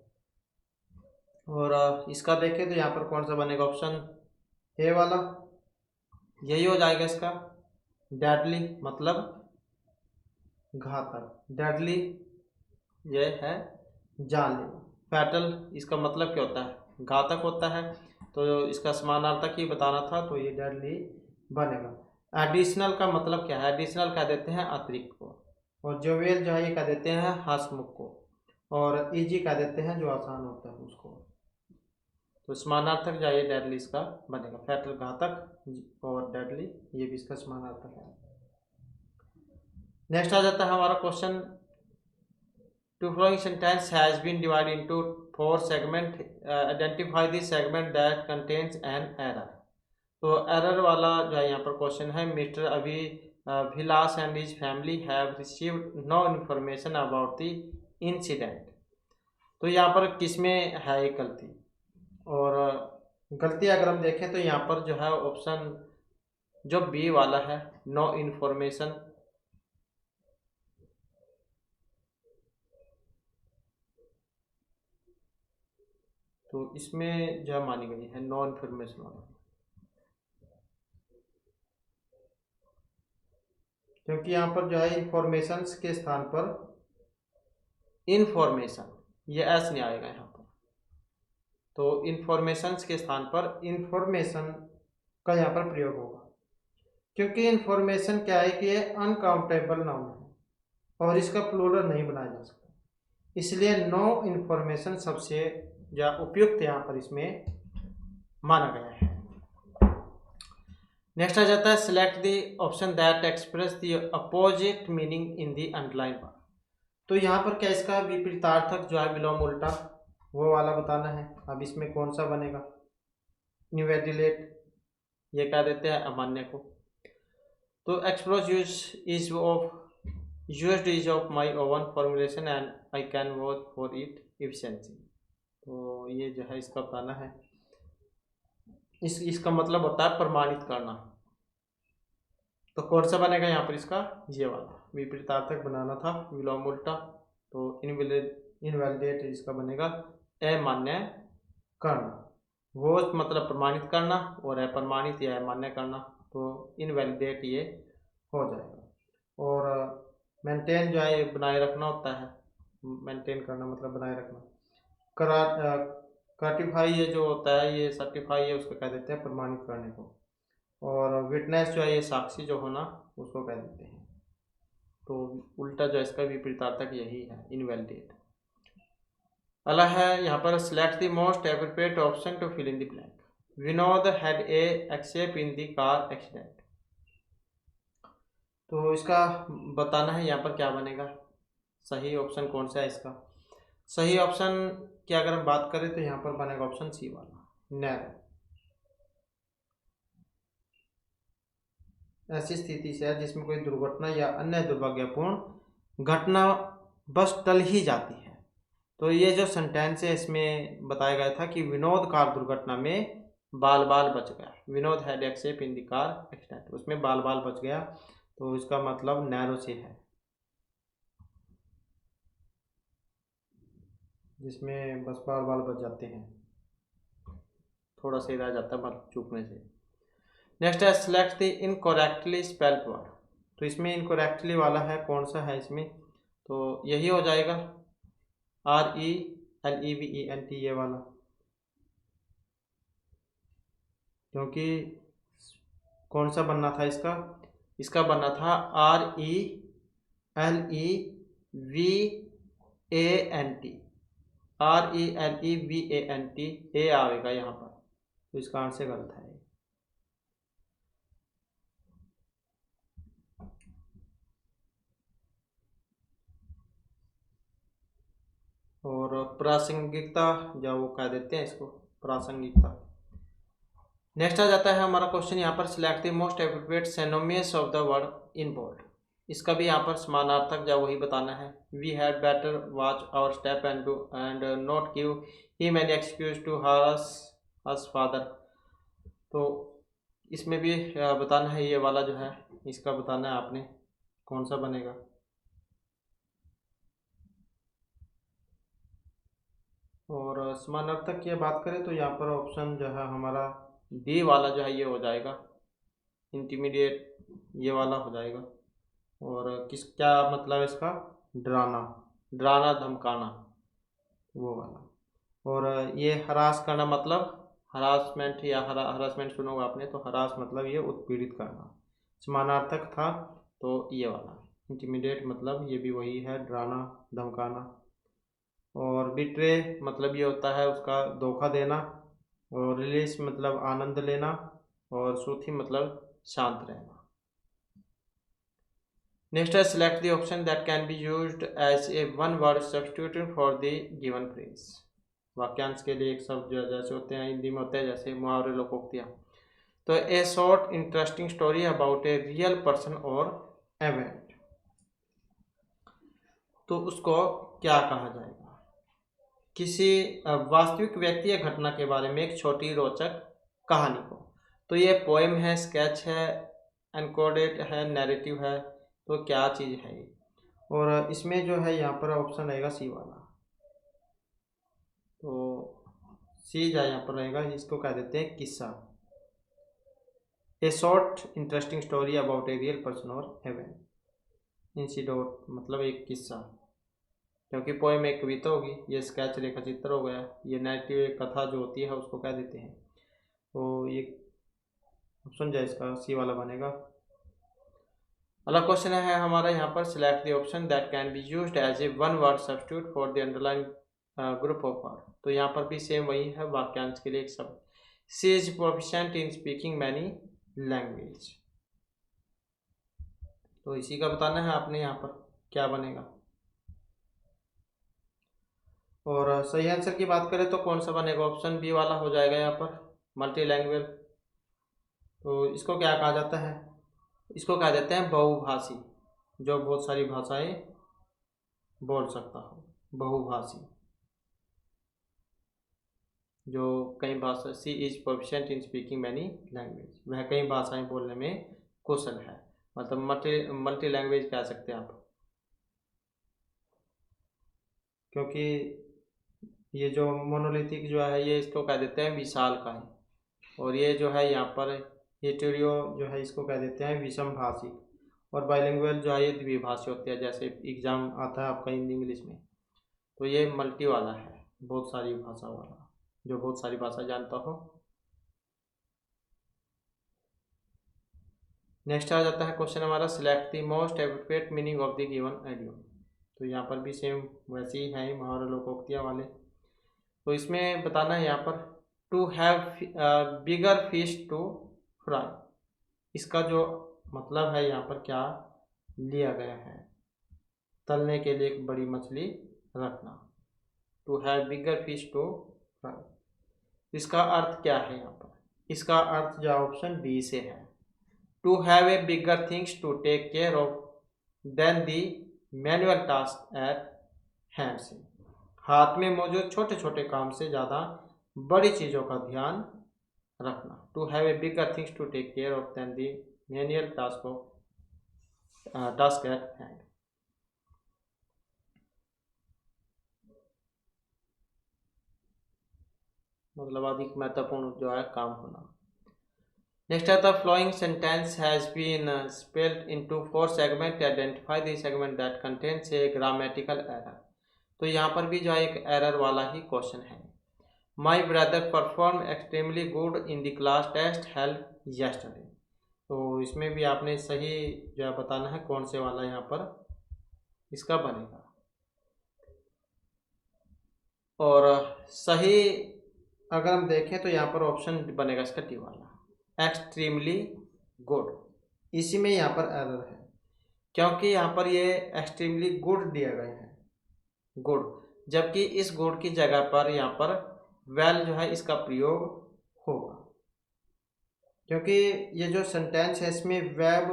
और इसका देखें तो यहाँ पर कौन सा बनेगा, ऑप्शन ए वाला यही हो जाएगा इसका। डेडली मतलब घातक, डेडली ये है जानलेवा। फैटल इसका मतलब क्या होता है, घातक होता है। तो इसका समानार्थक ही बताना था तो ये डेडली बनेगा। एडिशनल का मतलब क्या है, एडिशनल कह देते हैं अतिरिक्त को, और जोवियल जो है ये कह देते हैं हंसमुख को, और इजी कह देते हैं जो आसान होता है उसको। तो समानार्थक जो है डेडली इसका बनेगा, फैटल घातक और डेडली ये भी इसका समानार्थक है। नेक्स्ट आ जाता है हमारा question, two flowing sentence has been divided into 4 segment, identify the segment that contains an error. तो एरर वाला जो है यहाँ पर क्वेश्चन है, mister Abhi Vilas and his family have received no information about the incident. तो यहाँ पर किसमें है एक गलती, और गलती अगर हम देखें तो यहाँ पर जो है ऑप्शन जो बी वाला है, नो इन्फॉर्मेशन, तो इसमें जो मानी गई है नो इन्फॉर्मेशन वाला, क्योंकि यहाँ पर जो है इंफॉर्मेशन के स्थान पर इंफॉर्मेशन, ये एस नहीं आएगा यहाँ पर। तो इंफॉर्मेशन के स्थान पर इंफॉर्मेशन का यहाँ पर प्रयोग होगा, क्योंकि इंफॉर्मेशन क्या है कि ये अनकाउंटेबल नाउन है और इसका प्लूरल नहीं बनाया जा सकता, इसलिए नो इन्फॉर्मेशन सबसे ज़्यादा उपयुक्त यहाँ पर इसमें माना गया है। नेक्स्ट आ जाता है, select the option that express the opposite meaning in the underline bar. तो यहाँ पर क्या इसका विपरीतार्थक जो है विलोम उल्टा वो वाला बताना है। अब इसमें कौन सा बनेगा, इनवैलिड ये कह देते हैं अमान्य को। तो expose is of my own formulation and I can vote for it efficiency. तो ये जो है इसका बताना है, इसका मतलब होता है प्रमाणित करना। तो कौन सा बनेगा यहाँ पर इसका, ये वाला विपरीतार्थक बनाना था विलोम उल्टा, तो इनवैलिडेट इसका बनेगा अमान्य करना। वो मतलब प्रमाणित करना और अप्रमाणित या अमान्य करना, तो इनवैलिडेट ये हो जाएगा। और मेंटेन जो है बनाए रखना होता है, मेंटेन करना मतलब बनाए रखना। सर्टिफाई ये जो होता है ये सर्टिफाई है उसको कह देते हैं प्रमाणित करने को, और विटनेस जो है ये साक्षी जो होना उसको कह देते हैं। तो उल्टा जो इसका विपरीतार्थक यही है, इनवैलिडेट। अगला है यहाँ पर, select the most appropriate option to fill in the blank. Vinod had a accept in the car accident. तो इसका बताना है यहाँ पर क्या बनेगा, सही ऑप्शन कौन सा है इसका। सही ऑप्शन की अगर हम बात करें तो यहाँ पर बनेगा ऑप्शन सी वाला, नैरो। ऐसी स्थिति से है जिसमें कोई दुर्घटना या अन्य दुर्भाग्यपूर्ण घटना बस टल ही जाती है। तो ये जो सेंटेंस है इसमें बताया गया था कि विनोद कार दुर्घटना में बाल बाल बच गया। Vinod had escaped in the car accident, उसमें बाल बाल बच गया, तो इसका मतलब नैरो से है, जिसमें बस बाल बाल बच जाते हैं, थोड़ा सा रह जाता है बाल चूकने से। नेक्स्ट है select the incorrectly spelled word. तो इसमें इनकरेक्टली वाला है कौन सा है इसमें, तो यही हो जाएगा RELEVENT, ये वाला, क्योंकि कौन सा बनना था इसका, इसका बनना था RELEVANT, RELEVANT, ए आएगा यहाँ पर, तो इसका आंसर गलत है। और प्रासंगिकता, जो वो कह देते हैं इसको प्रासंगिकता। नेक्स्ट आ जाता है हमारा क्वेश्चन यहाँ पर, select the most appropriate synonyms of the word in bold. इसका भी यहाँ पर समानार्थक जो वही बताना है। We had better watch our step and not give him any excuse to harass us father. तो इसमें भी बताना है, ये वाला जो है इसका बताना है आपने कौन सा बनेगा। और समानार्थक की बात करें तो यहाँ पर ऑप्शन जो है हमारा डी वाला जो है ये हो जाएगा, इंटीमीडिएट, ये वाला हो जाएगा। और किस क्या मतलब इसका, डराना, डराना धमकाना, वो वाला। और ये हरास करना मतलब हरासमेंट, या हरासमेंट सुना होगा आपने, तो हरास मतलब ये उत्पीड़ित करना, समानार्थक था तो ये वाला। इंटीमिडेट मतलब ये भी वही है, डराना धमकाना। और बिट्रे मतलब ये होता है उसका धोखा देना। और रिलीज मतलब आनंद लेना। और सूथी मतलब शांत रहना। नेक्स्ट है select the option that can be used as a one word substitute for the given phrase. वाक्यांश के लिए एक शब्द जैसे होते हैं हिंदी में होते हैं जैसे मुहावरे लोकोक्तियाँ। तो ए short interesting story about a real person और इवेंट, तो उसको क्या कहा जाएगा, किसी वास्तविक व्यक्ति या घटना के बारे में एक छोटी रोचक कहानी को। तो ये पोएम है, स्केच है, एनकोडेड है, नैरेटिव है, तो क्या चीज़ है ये। और इसमें जो है यहाँ पर ऑप्शन रहेगा सी वाला, तो सी जा यहाँ पर रहेगा, इसको कह देते हैं किस्सा। ए short interesting story about a real person और इवेंट। इंसिडेंट मतलब एक किस्सा, क्योंकि पोएम एक कविता होगी, ये स्केच रेखा चित्र हो गया, ये नैरेटिव एक कथा जो होती है उसको कह देते हैं। तो ये ऑप्शन जो है इसका सी वाला बनेगा। अगला क्वेश्चन है हमारा यहाँ पर, select the option that can be used as a one word substitute for the underline group of word. तो यहाँ पर भी सेम वही है, वाक्यांश के लिए एक शब्द। She is proficient in speaking many language, तो इसी का बताना है आपने यहाँ पर क्या बनेगा। और सही आंसर की बात करें तो कौन सा बनेगा, ऑप्शन बी वाला हो जाएगा यहाँ पर, मल्टी लैंग्वेज। तो इसको क्या कहा जाता है, इसको कहा जाते हैं बहुभाषी, जो बहुत सारी भाषाएं बोल सकता हो, बहुभाषी, जो कई भाषा। She is proficient in speaking many language, वह कई भाषाएं बोलने में कुशल है, मतलब मल्टी लैंग्वेज कह सकते हैं आप। क्योंकि ये जो मोनोलिथिक जो है ये इसको कह देते हैं विशाल का है, और ये जो है यहाँ पर हेटेरियो जो है इसको कह देते हैं विषम भाषी। और बाइलिंगुअल जो है ये द्विभाषी होते हैं, जैसे एग्जाम आता है आपका हिंदी इंग्लिश में, तो ये मल्टी वाला है, बहुत सारी भाषा वाला, जो बहुत सारी भाषा जानता हो। नेक्स्ट आ जाता है क्वेश्चन हमारा, select the most appropriate meaning of the given idiom. तो यहाँ पर भी सेम वैसे ही है मुहावरे लोकोक्तियाँ वाले। तो इसमें बताना है यहाँ पर, to have bigger fish to fry, इसका जो मतलब है यहाँ पर क्या लिया गया है, तलने के लिए एक बड़ी मछली रखना। To have bigger fish to fry, इसका अर्थ क्या है यहाँ पर, इसका अर्थ जो ऑप्शन बी से है, to have a bigger things to take care of then the manual task at hand से, हाथ में मौजूद छोटे छोटे काम से ज़्यादा बड़ी चीज़ों का ध्यान रखना। To have a bigger things to take care of then the manual task at hand. मतलब अधिक महत्वपूर्ण जो है काम होना। नेक्स्ट आता है flowing sentence has been spelled into 4 segment, identify the segment that contains a grammatical error. तो यहाँ पर भी जो है एक एरर वाला ही क्वेश्चन है। My brother perform extremely good in the class test held yesterday. तो इसमें भी आपने सही जो है बताना है कौन से वाला यहाँ पर इसका बनेगा। और सही अगर हम देखें तो यहाँ पर ऑप्शन बनेगा इसका डी वाला, एक्सट्रीमली गुड। इसी में यहाँ पर एरर है क्योंकि यहाँ पर ये एक्सट्रीमली गुड दिया गया है, गुड, जबकि इस गुड की जगह पर यहाँ पर वेल जो है इसका प्रयोग होगा, क्योंकि ये जो सेंटेंस है इसमें वेब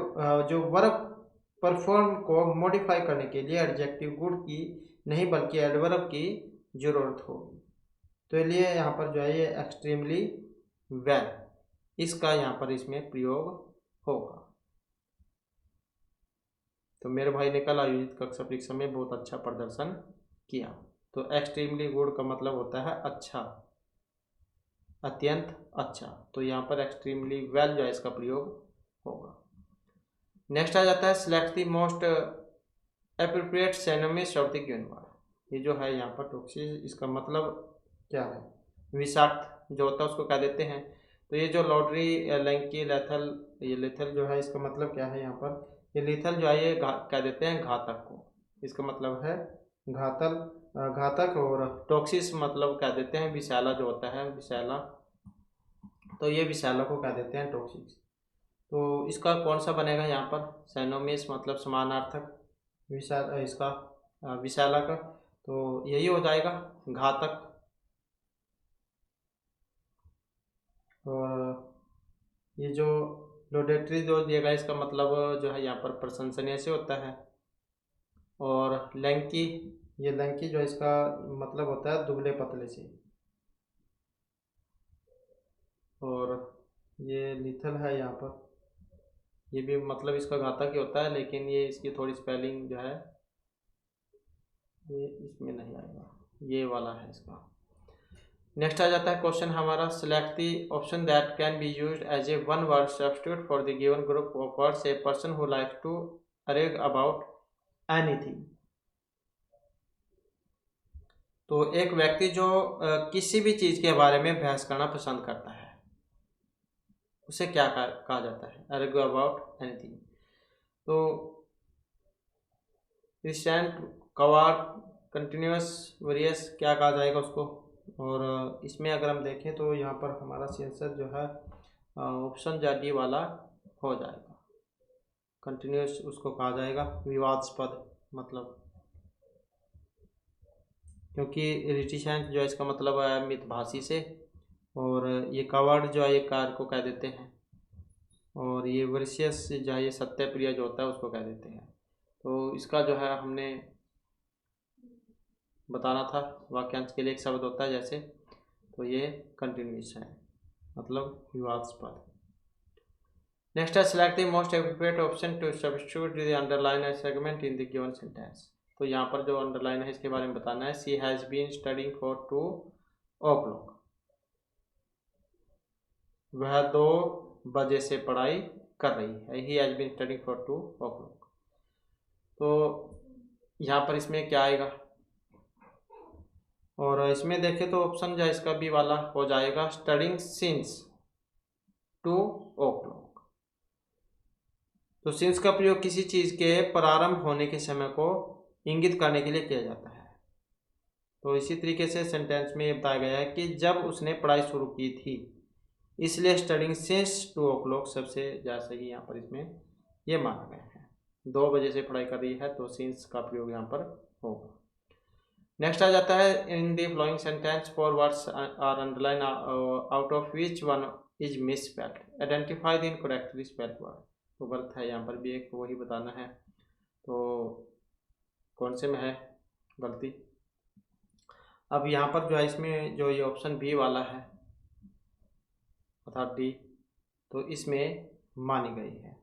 जो वर्ब परफॉर्म को मॉडिफाई करने के लिए एडजेक्टिव गुड की नहीं बल्कि एडवर्ब की जरूरत होगी। तो इसलिए यहाँ पर जो है ये एक्सट्रीमली वेल इसका यहाँ पर इसमें प्रयोग होगा। तो मेरे भाई ने कल आयोजित कक्षा परीक्षा में बहुत अच्छा प्रदर्शन किया। तो एक्सट्रीमली गुड का मतलब होता है अच्छा, अत्यंत अच्छा। तो यहाँ पर एक्सट्रीमली वेल जो है इसका प्रयोग होगा। नेक्स्ट आ जाता है select the most appropriate synonyms of the given word. ये जो है यहाँ पर टॉक्सिस, इसका मतलब क्या है, विषाक्त जो होता है उसको क्या देते हैं। तो ये जो लॉटरी, लैंकी, लेथल, ये लेथल जो है इसका मतलब क्या है यहाँ पर, ये लेथल जो है ये क्या देते हैं घातक को, इसका मतलब है घातक। और टॉक्सिस मतलब क्या देते हैं विषैला जो होता है विषैला, तो ये विषैला को क्या देते हैं टॉक्सिस। तो इसका कौन सा बनेगा यहाँ पर सिनोनिम्स मतलब समानार्थक इसका विषैला का, तो यही हो जाएगा घातक। और ये जो लोडेटरी जो दिया गया इसका मतलब जो है यहाँ पर प्रशंसनीय से होता है। और लैंकी, ये लैंकी जो इसका मतलब होता है दुबले पतले से। और ये लिथल है यहाँ पर, ये भी मतलब इसका घातक ही होता है, लेकिन ये इसकी थोड़ी स्पेलिंग जो है ये इसमें नहीं आएगा, ये वाला है इसका। नेक्स्ट आ जाता है क्वेश्चन हमारा, select the option that can be used as a one word substitute for the given group of words, a person who likes to argue about anything. तो एक व्यक्ति जो किसी भी चीज़ के बारे में बहस करना पसंद करता है उसे क्या कहा जाता है, अरेग अबाउट एनीथिंग। तो रिसेंट, कवार्ड, कंटिन्यूस, वेरियस क्या कहा जाएगा उसको। और इसमें अगर हम देखें तो यहाँ पर हमारा आंसर जो है ऑप्शन डी वाला हो जाएगा, कंटिन्यूस उसको कहा जाएगा विवादास्पद, मतलब क्योंकि रिटिशेंट जो है इसका मतलब है मितभाषी से, और ये कवर्ड जो है ये कार को कह देते हैं, और ये वर्शियस जो है ये सत्यप्रिय जो होता है उसको कह देते हैं। तो इसका जो है हमने बताना था वाक्यांश के लिए एक शब्द होता है जैसे, तो ये कंटिन्यूस है मतलब विवादास्पद। नेक्स्ट है select the most appropriate option to substitute the underline segment in the given sentence. तो यहाँ पर जो अंडरलाइन है इसके बारे में बताना है। She has been studying for 2 o'clock, वह 2 बजे से पढ़ाई कर रही है। He has been studying for 2 o'clock। तो यहाँ पर इसमें क्या आएगा, और इसमें देखें तो ऑप्शन जो है इसका बी वाला हो जाएगा, स्टडिंग सिंस 2 o'clock। तो सिंस का प्रयोग किसी चीज़ के प्रारंभ होने के समय को इंगित करने के लिए किया जाता है। तो इसी तरीके से सेंटेंस में ये बताया गया है कि जब उसने पढ़ाई शुरू की थी, इसलिए स्टडिंग सिंस 2 o'clock सबसे ज़्यादा सही यहाँ पर इसमें ये माना गया है। 2 बजे से पढ़ाई कर रही है तो सिंस का प्रयोग यहाँ पर होगा। नेक्स्ट आ जाता है, in the flowing sentence 4 words are underline, out of which one is misspelled, identify the incorrectly spelled word. तो गलत है यहाँ पर भी एक वही बताना है। तो कौन से में है गलती। अब यहाँ पर जो है इसमें जो ये ऑप्शन बी वाला है अर्थात डी, तो इसमें मानी गई है।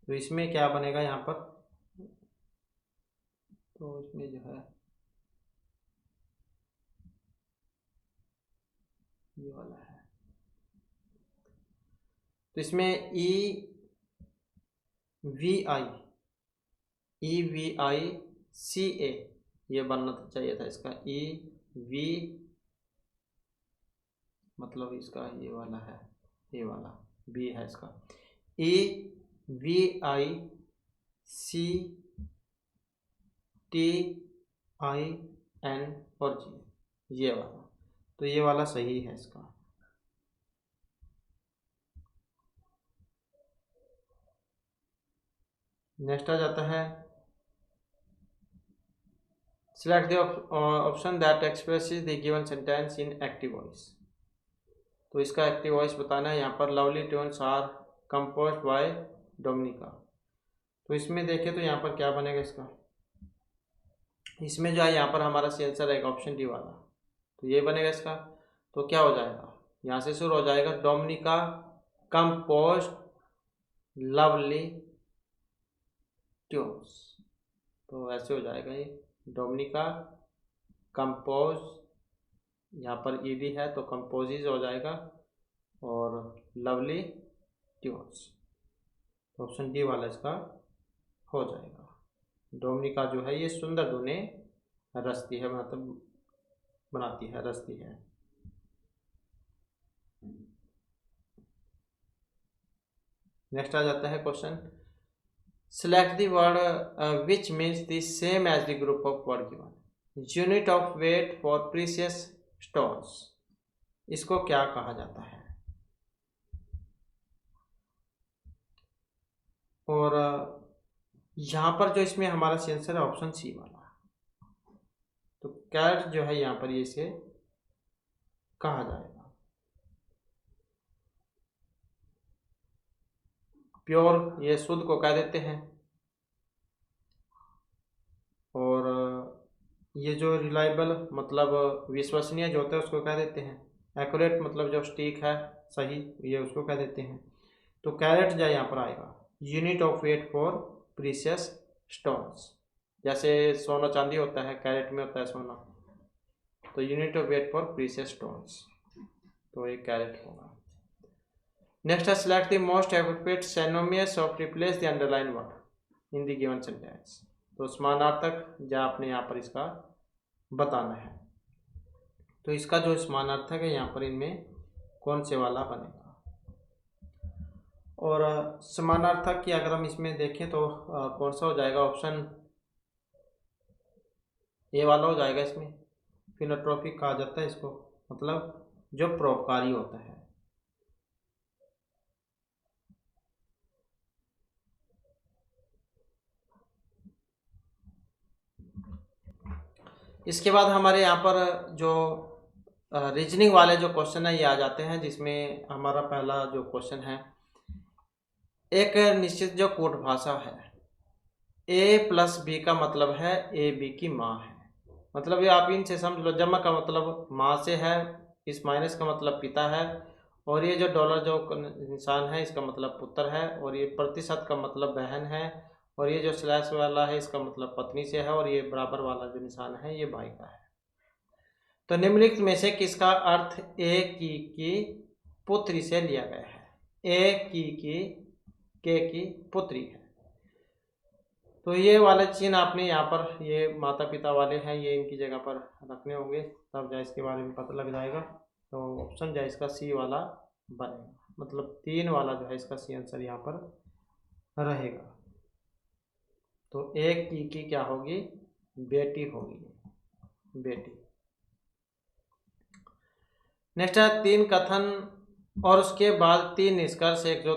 तो इसमें क्या बनेगा यहाँ पर, तो इसमें जो है ये वाला है, तो इसमें EVICA ये बनना चाहिए था इसका। EV मतलब इसका ये वाला है, ये वाला बी है इसका। EVICTIN और G ये वाला, तो ये वाला सही है इसका। नेक्स्ट आ जाता है select the option that expresses the given sentence in active voice. तो इसका एक्टिव वॉइस बताना है। यहाँ पर lovely tunes are composed by Dominica. तो इसमें देखें तो यहाँ पर क्या बनेगा इसका, इसमें जो है यहाँ पर हमारा सी आंसर रहेगा ऑप्शन डी वाला, तो ये बनेगा इसका। तो क्या हो जाएगा, यहाँ से शुरू हो जाएगा डोमिनिका कंपोज्ड लवली ट्यून्स, तो ऐसे हो जाएगा ये डोमिनिका कंपोज, यहाँ पर ईडी है तो कंपोजिज हो जाएगा, और लवली ट्यून्स, तो ऑप्शन डी वाला इसका हो जाएगा। डोमिनिका जो है ये सुंदर धुनें रचती है, मतलब बनाती है, रचती है। नेक्स्ट आ जाता है question select the word which means the same as the group of word given, unit of weight for precious stones, इसको क्या कहा जाता है। और यहाँ पर जो इसमें हमारा आंसर है ऑप्शन सी वाला, तो कैरेट जो है यहाँ पर ये इसे कहा जाएगा। प्योर ये शुद्ध को कह देते हैं, और ये जो रिलायबल मतलब विश्वसनीय जो होता है उसको कह देते हैं। एक्यूरेट मतलब जो स्टीक है सही, ये उसको कह देते हैं। तो कैरेट जो यहाँ पर आएगा unit of weight for precious stones, जैसे सोना चांदी होता है कैरेट में होता है सोना, तो unit of weight for precious stones, तो ये कैरेट होगा। नेक्स्ट है select the most appropriate synonyms of replace the underline word in the given sentence, तो समानार्थक जो आपने यहाँ पर इसका बताना है। तो इसका जो समानार्थक है यहाँ पर इनमें कौन से वाला बनेगा, और समानार्थक की अगर हम इसमें देखें तो कौन सा हो जाएगा, ऑप्शन ए वाला हो जाएगा। इसमें फिनोट्रोपिक कहा जाता है इसको, मतलब जो परोपकारी होता है। इसके बाद हमारे यहाँ पर जो रीजनिंग वाले जो क्वेश्चन है ये आ जाते हैं, जिसमें हमारा पहला जो क्वेश्चन है, एक निश्चित जो कूट भाषा है ए प्लस बी का मतलब है ए बी की माँ है, मतलब ये आप इनसे समझ लो, जमा का मतलब माँ से है, इस माइनस का मतलब पिता है, और ये जो डॉलर जो निशान है इसका मतलब पुत्र है, और ये प्रतिशत का मतलब बहन है, और ये जो स्लैश वाला है इसका मतलब पत्नी से है, और ये बराबर वाला जो निशान है ये भाई का है। तो निम्नलिखित में से किसका अर्थ ए की पुत्री से लिया गया है, ए की के की पुत्री है। तो ये वाले चिन्ह आपने यहाँ पर ये माता पिता वाले हैं, ये इनकी जगह पर रखने होंगे, तब जाए इसके बारे में पता लग जाएगा। तो ऑप्शन जाए इसका सी वाला बनेगा, मतलब 3 वाला जो है इसका सी आंसर यहाँ पर रहेगा। तो एक की क्या होगी, बेटी होगी, बेटी। नेक्स्ट है 3 कथन और उसके बाद 3 निष्कर्ष 1 जो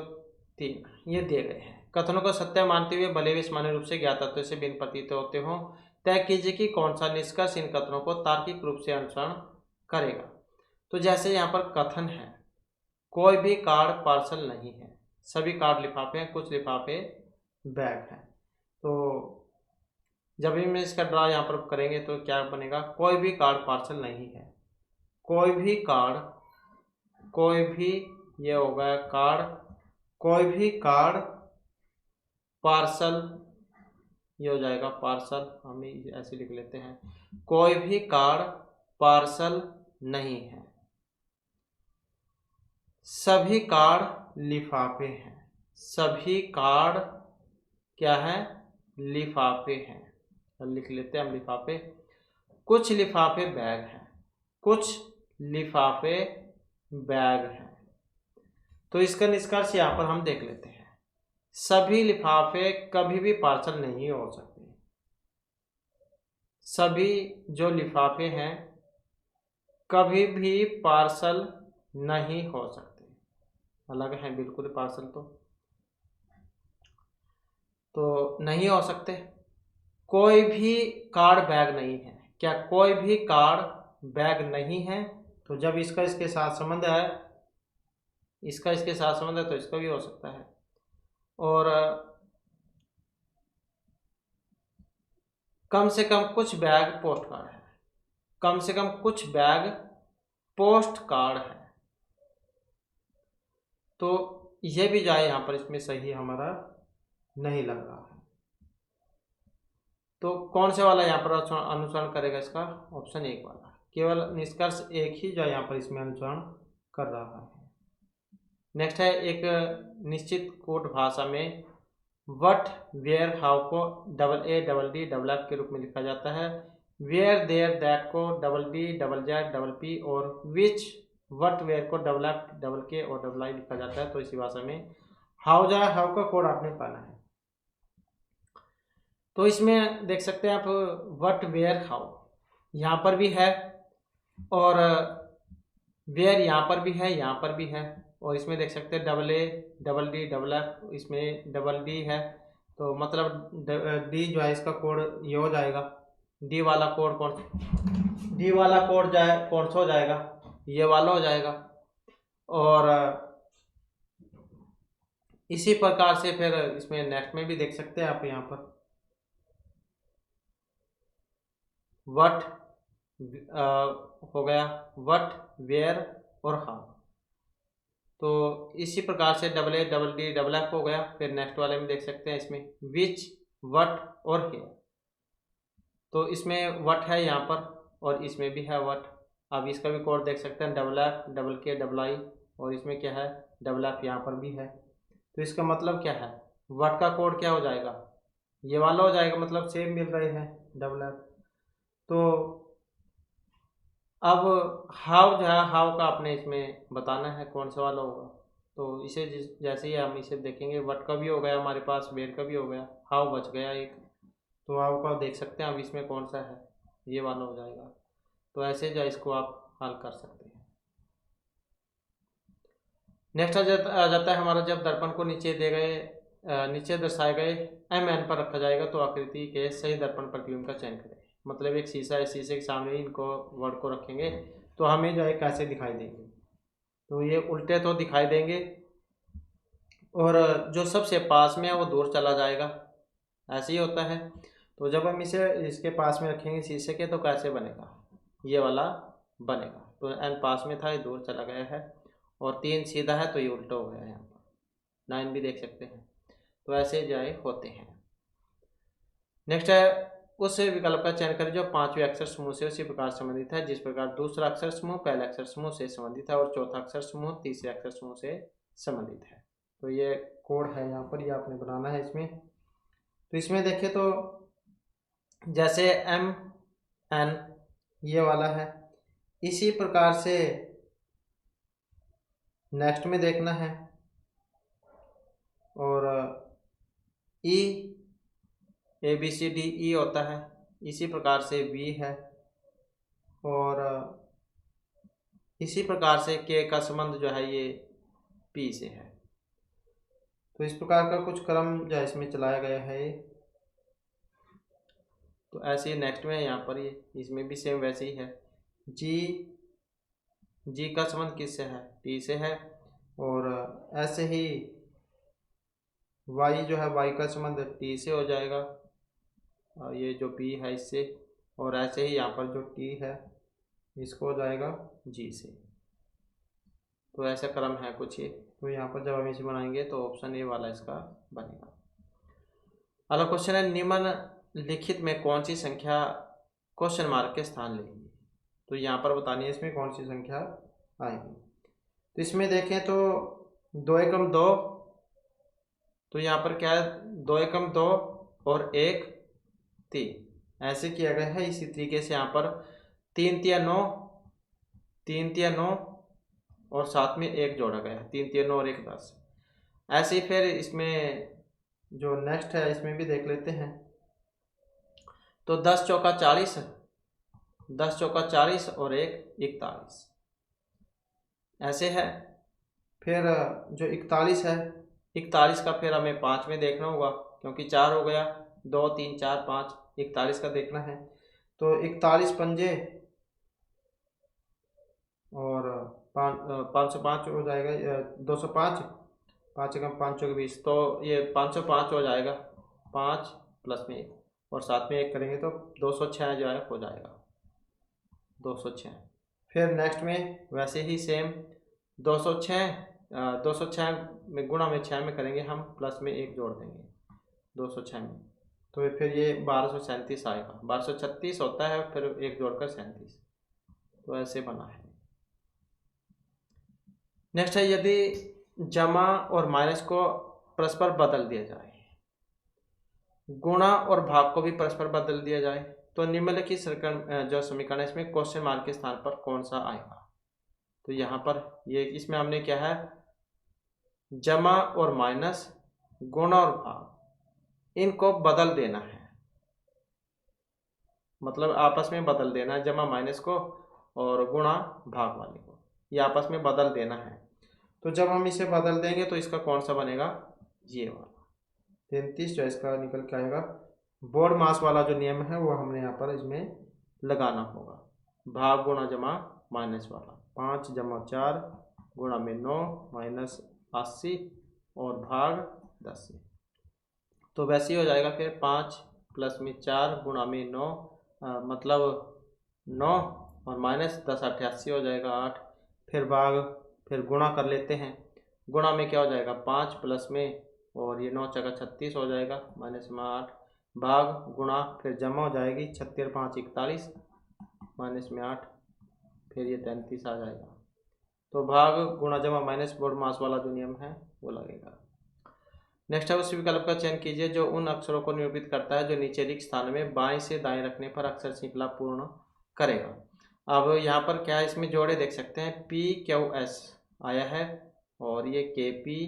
3 ये दिए गए हैं। कथनों को सत्य मानते हुए भले भी सामान्य रूप से ज्ञात तथ्यों से भिन्न प्रतीत होते हों, तय कीजिए कि कौन सा निष्कर्ष इन कथनों को तार्किक रूप से अनुसरण करेगा। तो जैसे यहाँ पर कथन है, कोई भी कार्ड पार्सल नहीं है, सभी कार्ड लिफाफे हैं, कुछ लिफाफे बैग हैं। तो जब भी हम इसका ड्रा यहाँ पर करेंगे तो क्या बनेगा, कोई भी कार्ड पार्सल नहीं है, कोई भी कार्ड, कोई भी, ये हो गया कार्ड, कोई भी कार्ड पार्सल, ये हो जाएगा पार्सल, हम ऐसे लिख लेते हैं, कोई भी कार्ड पार्सल नहीं है, सभी कार्ड लिफाफे हैं, सभी कार्ड क्या है, लिफाफे हैं, लिख लेते हैं हम लिफाफे। कुछ लिफाफे बैग हैं, कुछ लिफाफे बैग हैं। तो इसका निष्कर्ष यहाँ पर हम देख लेते हैं, सभी लिफाफे कभी भी पार्सल नहीं हो सकते, सभी जो लिफाफे हैं कभी भी पार्सल नहीं हो सकते, अलग हैं बिल्कुल पार्सल तो नहीं हो सकते। कोई भी कार्ड बैग नहीं है, क्या कोई भी कार्ड बैग नहीं है, तो जब इसका इसके साथ संबंध है, इसका इसके साथ संबंध है तो इसका भी हो सकता है। और कम से कम कुछ बैग पोस्ट कार्ड है, कम से कम कुछ बैग पोस्ट कार्ड है, तो ये भी जाए यहाँ पर, इसमें सही हमारा नहीं लग रहा है। तो कौन से वाला यहाँ पर अनुसरण करेगा, इसका ऑप्शन 1 वाला, केवल निष्कर्ष एक ही जो यहाँ पर इसमें अनुसरण कर रहा है। नेक्स्ट है, एक निश्चित कोड भाषा में वट वेयर हाउ को AA, DDF के रूप में लिखा जाता है, वेयर देयर दैट को DD, DZ, और विच वट वेयर को FK और II लिखा जाता है। तो इसी भाषा में हाउ का कोड आपने पाना है। तो इसमें देख सकते हैं आप, वट वेयर हाउ यहाँ पर भी है, और वेयर यहाँ पर भी है, यहाँ पर भी है, और इसमें देख सकते हैं AA, DD, DF, इसमें DD है, तो मतलब डी जो है इसका कोड ये हो जाएगा, डी वाला कोड कौन सा हो जाएगा, ये वाला हो जाएगा। और इसी प्रकार से फिर इसमें नेक्स्ट में भी देख सकते हैं आप, यहाँ पर वट हो गया, वट वेयर और हाउ, तो इसी प्रकार से AA, DD, DF हो गया। फिर नेक्स्ट वाले में देख सकते हैं इसमें विच, वट और हियर, तो इसमें वट है यहाँ पर और इसमें भी है वट। अब इसका भी कोड देख सकते हैं, DF, KK, II, और इसमें क्या है, DF यहाँ पर भी है। तो इसका मतलब क्या है, वट का कोड क्या हो जाएगा, ये वाला हो जाएगा, मतलब सेम मिल रहे हैं DF। तो अब हाउ जो है, हाउ का आपने इसमें बताना है कौन सा वाला होगा। तो इसे जैसे ही हम इसे देखेंगे, वट का भी हो गया हमारे पास, वेयर का भी हो गया, हाउ बच गया एक, तो हाउ का देख सकते हैं अब इसमें कौन सा है, ये वाला हो जाएगा। तो ऐसे जो इसको आप हल कर सकते हैं। नेक्स्ट आ जाता है हमारा, जब दर्पण को नीचे दर्शाए गए MN पर रखा जाएगा तो आकृति के सही दर्पण प्रतिबिंब का चयन करें। मतलब एक शीशा है, शीशे के सामने ही इनको वर्ड को रखेंगे तो हमें जो है कैसे दिखाई देंगे, तो ये उल्टे तो दिखाई देंगे, और जो सबसे पास में है वो दूर चला जाएगा, ऐसे ही होता है। तो जब हम इसे इसके पास में रखेंगे शीशे के, तो कैसे बनेगा, ये वाला बनेगा। तो N पास में था, ये दूर चला गया है, और 3 सीधा है तो ये उल्टा हो गया है, यहाँ पर 9 भी देख सकते हैं। तो ऐसे जो है होते हैं। नेक्स्ट है, उस विकल्प का चयन करें जो 5वें अक्षर समूह से उसी प्रकार संबंधित है जिस प्रकार दूसरा अक्षर समूह पहले अक्षर समूह से संबंधित है और चौथा अक्षर समूह तीसरे अक्षर समूह से संबंधित है। तो ये कोड है यहाँ पर, ये आपने बनाना है इसमें। तो इसमें देखिए तो जैसे MN ये वाला है, इसी प्रकार से नेक्स्ट में देखना है, और E ABCDE होता है, इसी प्रकार से B है, और इसी प्रकार से K का संबंध जो है ये P से है। तो इस प्रकार का कुछ क्रम जो है इसमें चलाया गया है ये। तो ऐसे ही नेक्स्ट में यहाँ पर ये इसमें भी सेम वैसे ही है, G का संबंध किससे है, T से है, और ऐसे ही Y जो है Y का संबंध T से हो जाएगा, ये जो P है इससे, और ऐसे ही यहाँ पर जो T है इसको हो जाएगा G से। तो ऐसा क्रम है कुछ ये। तो यहाँ पर जब हम इसे बनाएंगे तो ऑप्शन ए वाला इसका बनेगा। अगला क्वेश्चन है, निम्नलिखित में कौन सी संख्या क्वेश्चन मार्क के स्थान लेगी। तो यहाँ पर बतानी है इसमें कौन सी संख्या आएगी। तो इसमें देखें तो 2 एकम 2, तो यहाँ पर क्या है 2 एकम 2 और 1 3 ऐसे किया गया है। इसी तरीके से यहाँ पर 3 तिया 9, 3 तिया 9 और साथ में 1 जोड़ा गया है, 3 तिया 9 और 1 10। ऐसे ही फिर इसमें जो नेक्स्ट है इसमें भी देख लेते हैं। तो 10 चौका 40, 10 चौका 40 और 1 41 ऐसे है। फिर जो 41 है, 41 का फिर हमें 5 में देखना होगा क्योंकि 4 हो गया, 2 3 4 5, 41 का देखना है। तो 41 पंजे और 505 हो जाएगा, 205, 5 एकम 5 चौके 20, तो ये 505 हो जाएगा, 5 प्लस में 1 और साथ में 1 करेंगे तो 206 जो है हो जाएगा, 206। फिर नेक्स्ट में वैसे ही सेम 206 में गुणा में 6 में करेंगे हम, प्लस में 1 जोड़ देंगे 206 में, तो फिर ये 1237 आएगा। 1236 होता है फिर 1 जोड़कर 37, तो ऐसे बना है। नेक्स्ट है, यदि जमा और माइनस को परस्पर बदल दिया जाए, गुणा और भाग को भी परस्पर बदल दिया जाए, तो निम्नलिखित जो समीकरण है इसमें क्वेश्चन मार्क के स्थान पर कौन सा आएगा। तो यहाँ पर ये इसमें हमने क्या है, जमा और माइनस, गुणा और भाग, इनको बदल देना है, मतलब आपस में बदल देना है, जमा माइनस को और गुणा भाग वाले को, ये आपस में बदल देना है। तो जब हम इसे बदल देंगे तो इसका कौन सा बनेगा, ये वाला 33 जो इसका निकल के आएगा। बोर्ड मास वाला जो नियम है वो हमने यहाँ पर इसमें लगाना होगा, भाग गुणा जमा माइनस वाला, 5 जमा 4 गुणा में 9 माइनस 80 और भाग 10। तो वैसे ही हो जाएगा फिर 5 प्लस में 4 गुणा में 9 मतलब 9 और माइनस 10 88 हो जाएगा 8। फिर भाग, फिर गुणा कर लेते हैं, गुणा में क्या हो जाएगा 5 प्लस में और ये 9 चौका 36 हो जाएगा, माइनस में 8, भाग गुणा फिर जमा हो जाएगी 36 और 5 41, माइनस में 8, फिर ये 33 आ जाएगा। तो भाग गुणा जमा माइनस बोर्ड मास वाला जो नियम है वो लगेगा। नेक्स्ट है, उस विकल्प का चयन कीजिए जो उन अक्षरों को निरूपित करता है जो नीचे रिक्त स्थान में बाएं से दाएं रखने पर अक्षर श्रृंखला पूर्ण करेगा। अब यहाँ पर क्या है, इसमें जोड़े देख सकते हैं, पी क्यू एस आया है और ये के पी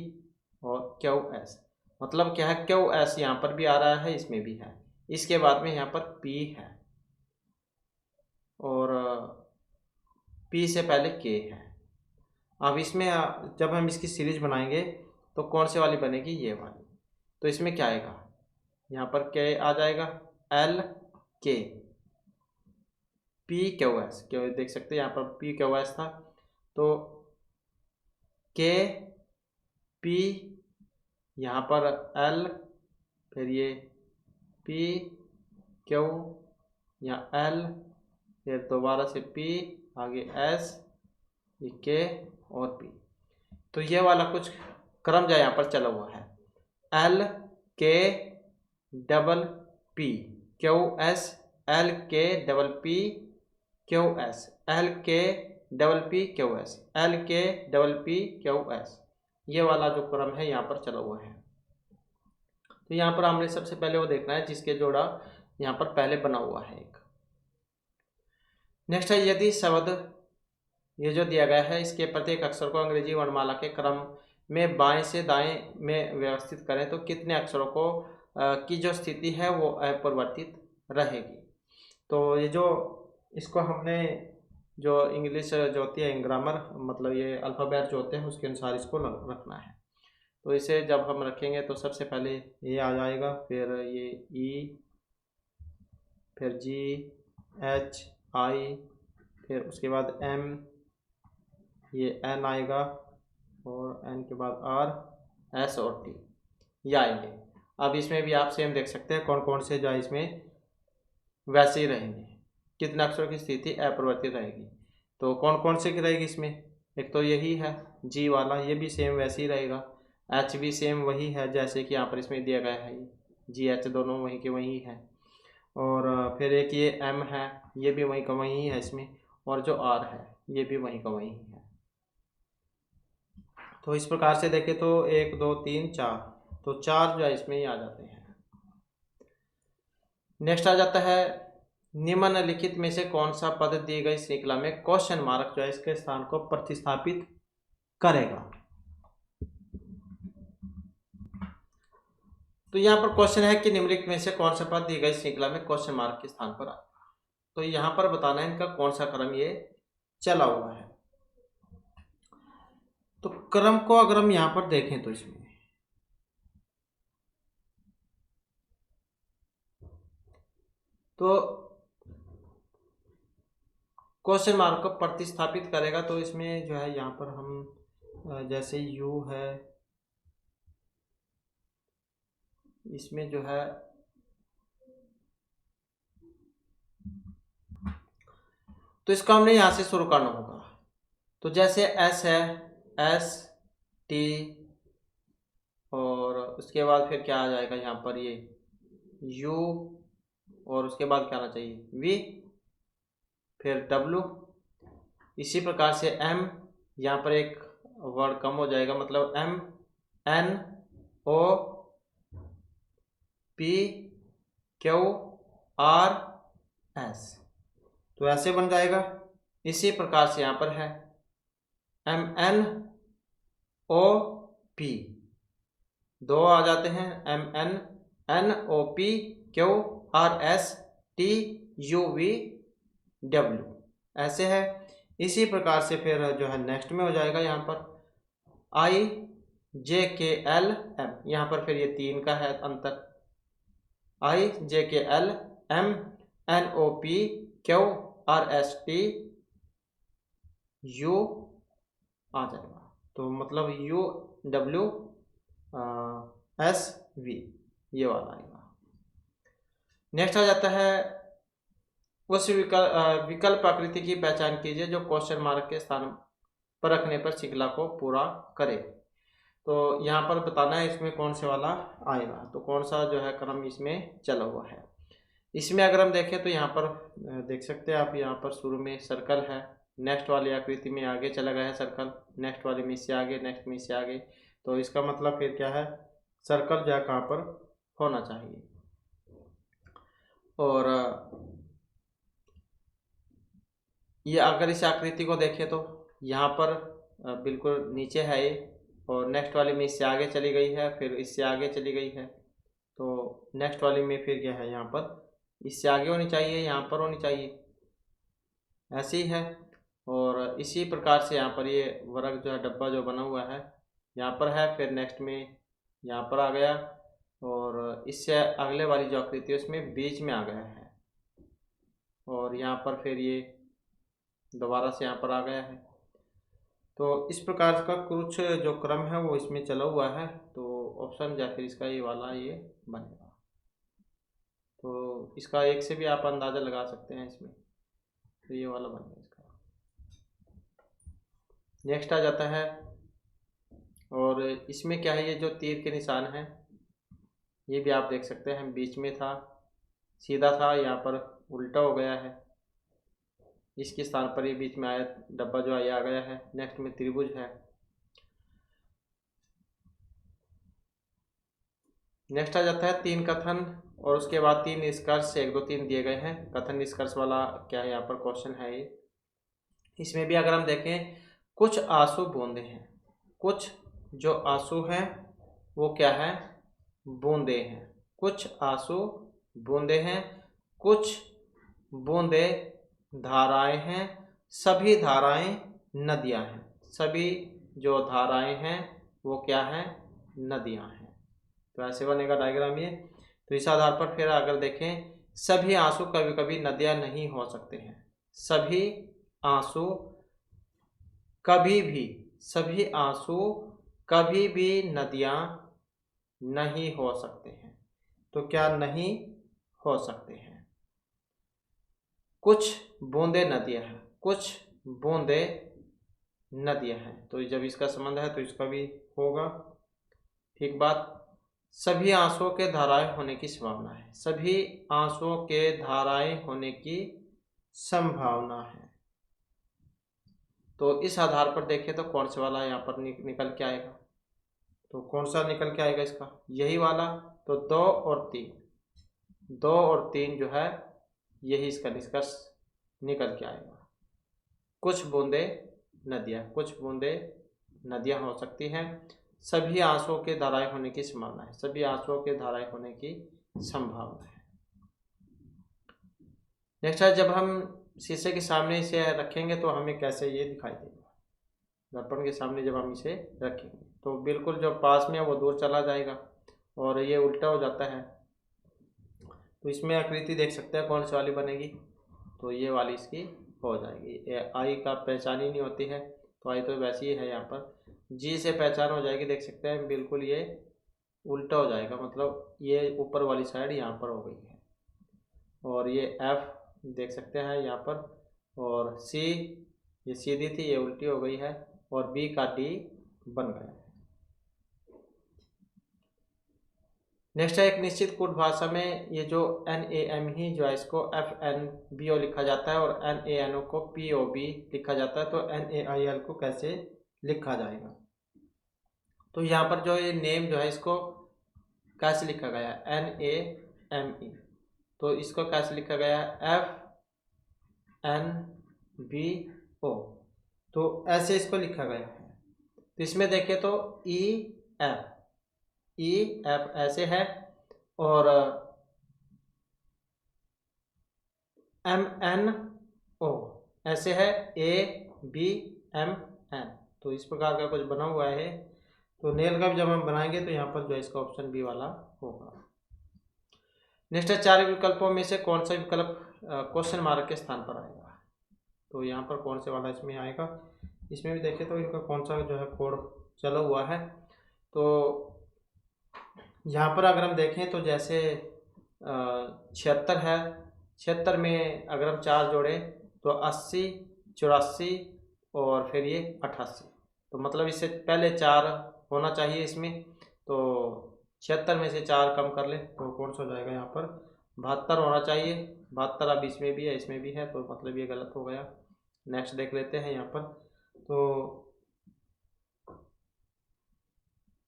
और क्यू एस, मतलब क्या है क्यू एस यहाँ पर भी आ रहा है, इसमें भी है, इसके बाद में यहाँ पर पी है और पी से पहले के है। अब इसमें जब हम इसकी सीरीज बनाएंगे तो कौन से वाली बनेगी, ये वाली। तो इसमें क्या आएगा, यहाँ पर के आ जाएगा, एल के पी क्यू एस, क्यों देख सकते हैं यहाँ पर पी क्यू एस था, तो के पी यहाँ पर एल, फिर ये पी क्यू यहाँ एल, फिर दोबारा से पी, आगे एस, ये के और पी। तो ये वाला कुछ क्रम जो यहाँ पर चला हुआ है, L K double P Q S, L K double P Q S, L K double P Q S, L K double P Q S, ये वाला जो क्रम है यहाँ पर चला हुआ है। तो यहाँ पर हमने सबसे पहले वो देखना है जिसके जोड़ा यहाँ पर पहले बना हुआ है एक। नेक्स्ट है, यदि शब्द ये जो दिया गया है इसके प्रत्येक अक्षर को अंग्रेजी वर्णमाला के क्रम में बाएं से दाएं में व्यवस्थित करें तो कितने अक्षरों को की जो स्थिति है वो अपरिवर्तित रहेगी। तो ये जो इसको हमने जो इंग्लिश जो होती है ग्रामर, मतलब ये अल्फ़ाबेट जो होते हैं उसके अनुसार इसको रखना है। तो इसे जब हम रखेंगे तो सबसे पहले ये आ जाएगा, फिर ये ई, फिर जी एच आई, फिर उसके बाद एम, ये एन आएगा और एन के बाद आर एस और टी, ये आएंगे। अब इसमें भी आप सेम देख सकते हैं कौन कौन से जो इसमें वैसे ही रहेंगे। कितने अक्षरों की स्थिति अपरिवर्तित रहेगी। तो कौन कौन से की रहेगी इसमें, एक तो यही है जी वाला, ये भी सेम वैसे ही रहेगा। एच भी सेम वही है जैसे कि यहाँ पर इसमें दिया गया है, जी एच दोनों वहीं के वहीं है। और फिर एक ये एम है, ये भी वहीं का वहीं है इसमें, और जो आर है ये भी वहीं का वहीं है। तो इस प्रकार से देखें तो 1 2 3 4, तो 4 जो है इसमें ही आ जाते हैं। नेक्स्ट आ जाता है निम्नलिखित में से कौन सा पद दी गई श्रृंखला में क्वेश्चन मार्क जो है इसके स्थान को प्रतिस्थापित करेगा। तो यहाँ पर क्वेश्चन है कि निम्नलिखित में से कौन सा पद दी गई श्रृंखला में क्वेश्चन मार्क के स्थान पर आता है। तो यहाँ पर बताना है इनका कौन सा क्रम ये चला हुआ है। तो क्रम को अगर हम यहाँ पर देखें तो इसमें तो क्वेश्चन मार्क को प्रतिस्थापित करेगा, तो इसमें जो है यहाँ पर हम जैसे यू है, इसमें जो है तो इसका हमने यहाँ से शुरू करना होगा। तो जैसे एस है, एस टी, और उसके बाद फिर क्या आ जाएगा यहाँ पर ये यू, और उसके बाद क्या आना चाहिए वी, फिर डब्लू। इसी प्रकार से एम, यहाँ पर एक वर्ड कम हो जाएगा, मतलब M N O P Q R S, तो ऐसे बन जाएगा। इसी प्रकार से यहाँ पर है एम एन ओ पी, दो आ जाते हैं, M N N O P Q R S T U V W, ऐसे है। इसी प्रकार से फिर जो है नेक्स्ट में हो जाएगा यहाँ पर आई जे के एल एम, यहाँ पर फिर ये 3 का है अंतर, I J K L M N O P Q R S T U आ जाएगा, तो मतलब यू डब्ल्यू एस वी, ये वाला आएगा। नेक्स्ट आ जाता है उस विकल्प आकृति की पहचान कीजिए जो क्वेश्चन मार्क के स्थान पर रखने पर श्रृंखला को पूरा करे। तो यहाँ पर बताना है इसमें कौन से वाला आएगा, तो कौन सा जो है क्रम इसमें चला हुआ है। इसमें अगर हम देखें तो यहाँ पर देख सकते हैं आप, यहाँ पर शुरू में सर्कल है, नेक्स्ट वाली आकृति में आगे चला गया है सर्कल, नेक्स्ट वाले में इससे आगे, नेक्स्ट में इससे आगे, तो इसका मतलब फिर क्या है सर्कल जो है कहाँ पर होना चाहिए। और ये अगर इस आकृति को देखें तो यहाँ पर बिल्कुल नीचे है ये, और नेक्स्ट वाले में इससे आगे चली गई है, फिर इससे आगे चली गई है, तो नेक्स्ट वाले में फिर क्या है यहाँ पर इससे आगे होनी चाहिए, यहाँ पर होनी चाहिए, ऐसे ही है। और इसी प्रकार से यहाँ पर ये वर्ग जो है डब्बा जो बना हुआ है यहाँ पर है, फिर नेक्स्ट में यहाँ पर आ गया, और इससे अगले वाली जो आकृति है उसमें बीच में आ गया है, और यहाँ पर फिर ये दोबारा से यहाँ पर आ गया है। तो इस प्रकार का कुछ जो क्रम है वो इसमें चला हुआ है, तो ऑप्शन या फिर इसका ये वाला ये बनेगा। तो इसका एक से भी आप अंदाज़ा लगा सकते हैं इसमें, तो ये वाला बनेगा इसका। नेक्स्ट आ जाता है, और इसमें क्या है ये जो तीर के निशान हैं ये भी आप देख सकते हैं, बीच में था सीधा था, यहाँ पर उल्टा हो गया है, इसके स्थान पर ये बीच में आया डब्बा जो आया आ गया है। नेक्स्ट में त्रिभुज है। नेक्स्ट आ जाता है 3 कथन, और उसके बाद 3 निष्कर्ष 1 2 3 दिए गए हैं। कथन निष्कर्ष वाला क्या है यहाँ पर क्वेश्चन है ये। इसमें भी अगर हम देखें कुछ आंसू बूंदे हैं, कुछ जो आंसू हैं वो क्या है बूंदे हैं, कुछ आंसू बूंदे हैं, कुछ बूंदे धाराएं हैं, सभी धाराएं नदियां हैं, सभी जो धाराएं हैं वो क्या हैं नदियां हैं। तो ऐसे बनेगा डायग्राम ये। तो इस आधार पर फिर अगर देखें सभी आंसू कभी कभी नदियां नहीं हो सकते हैं, सभी आंसू कभी भी, सभी आंसू कभी भी नदियां नहीं हो सकते हैं, तो क्या नहीं हो सकते हैं। कुछ बूंदे नदियाँ हैं, कुछ बूंदे नदियाँ हैं। तो जब इसका संबंध है तो इसका भी होगा। ठीक बात। सभी आंसुओं के धाराएं होने की संभावना है, सभी आंसुओं के धाराएं होने की संभावना है। तो इस आधार पर देखें तो कौन सा वाला यहाँ पर निकल के आएगा, तो कौन सा निकल के आएगा इसका, यही वाला। तो 2 और 3, 2 और 3 जो है यही इसका निष्कर्ष निकल के आएगा। कुछ बूंदे नदियाँ, कुछ बूंदे नदियाँ हो सकती हैं, सभी आंसुओं के धाराएं होने की संभावना है, सभी आंसुओं के धाराएं होने की संभावना है। नेक्स्ट है, जब हम शीशे के सामने इसे रखेंगे तो हमें कैसे ये दिखाई देगा। दर्पण के सामने जब हम इसे रखेंगे तो बिल्कुल जो पास में है वो दूर चला जाएगा और ये उल्टा हो जाता है। तो इसमें आकृति देख सकते हैं कौन सी वाली बनेगी, तो ये वाली इसकी हो जाएगी। आई का पहचान ही नहीं होती है, तो आई तो वैसी ही है। यहाँ पर जी से पहचान हो जाएगी, देख सकते हैं बिल्कुल ये उल्टा हो जाएगा, मतलब ये ऊपर वाली साइड यहाँ पर हो गई है। और ये एफ देख सकते हैं यहाँ पर, और सी ये सीधी थी ये उल्टी हो गई है, और बी का डी बन गया है। नेक्स्ट है, एक निश्चित कोड भाषा में ये जो NAM ही जो है इसको FNBO लिखा जाता है और NANO को POB लिखा जाता है। तो NAIL को कैसे लिखा जाएगा, तो यहाँ पर जो ये नेम जो है इसको कैसे लिखा गया है, NAME, तो इसको कैसे लिखा गया है, FNBO, तो ऐसे इसको लिखा गया है। तो इसमें देखें तो EF ऐसे है, और MNO ऐसे है, ABMN, तो इस प्रकार का कुछ बना हुआ है। तो नेल का जब हम बनाएंगे तो यहाँ पर जो है इसका ऑप्शन बी वाला होगा। नेक्स्ट है, 4 विकल्पों में से कौन सा विकल्प क्वेश्चन मार्क के स्थान पर आएगा, तो यहाँ पर कौन से वाला इसमें आएगा। इसमें भी देखें तो इनका कौन सा जो है कोड चला हुआ है। तो यहाँ पर अगर हम देखें तो जैसे 76 है, 76 में अगर हम 4 जोड़े तो 80, 84 और फिर ये 88, तो मतलब इससे पहले 4 होना चाहिए इसमें। तो 76 में से 4 कम कर ले तो कौन सा हो जाएगा, यहाँ पर 72 होना चाहिए। 72 अब इसमें भी है इसमें भी है, तो मतलब ये गलत हो गया। नेक्स्ट देख लेते हैं यहाँ पर, तो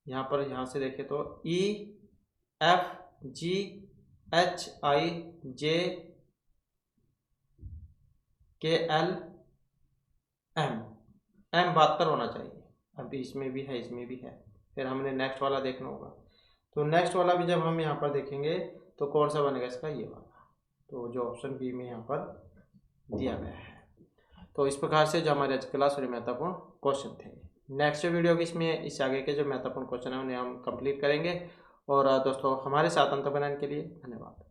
यहाँ पर यहाँ से देखें तो EFGHIJKLM 72 होना चाहिए, अभी इसमें भी है इसमें भी है। फिर हमने नेक्स्ट वाला देखना होगा, तो नेक्स्ट वाला भी जब हम यहाँ पर देखेंगे तो कौन सा बनेगा इसका, ये वाला, तो जो ऑप्शन बी में यहाँ पर दिया गया है। तो इस प्रकार से जो हमारे आज क्लास में महत्वपूर्ण क्वेश्चन थे। नेक्स्ट वीडियो की इसमें इस आगे के जो महत्वपूर्ण क्वेश्चन है उन्हें हम कंप्लीट करेंगे। और दोस्तों हमारे साथ अंत बनाने के लिए धन्यवाद।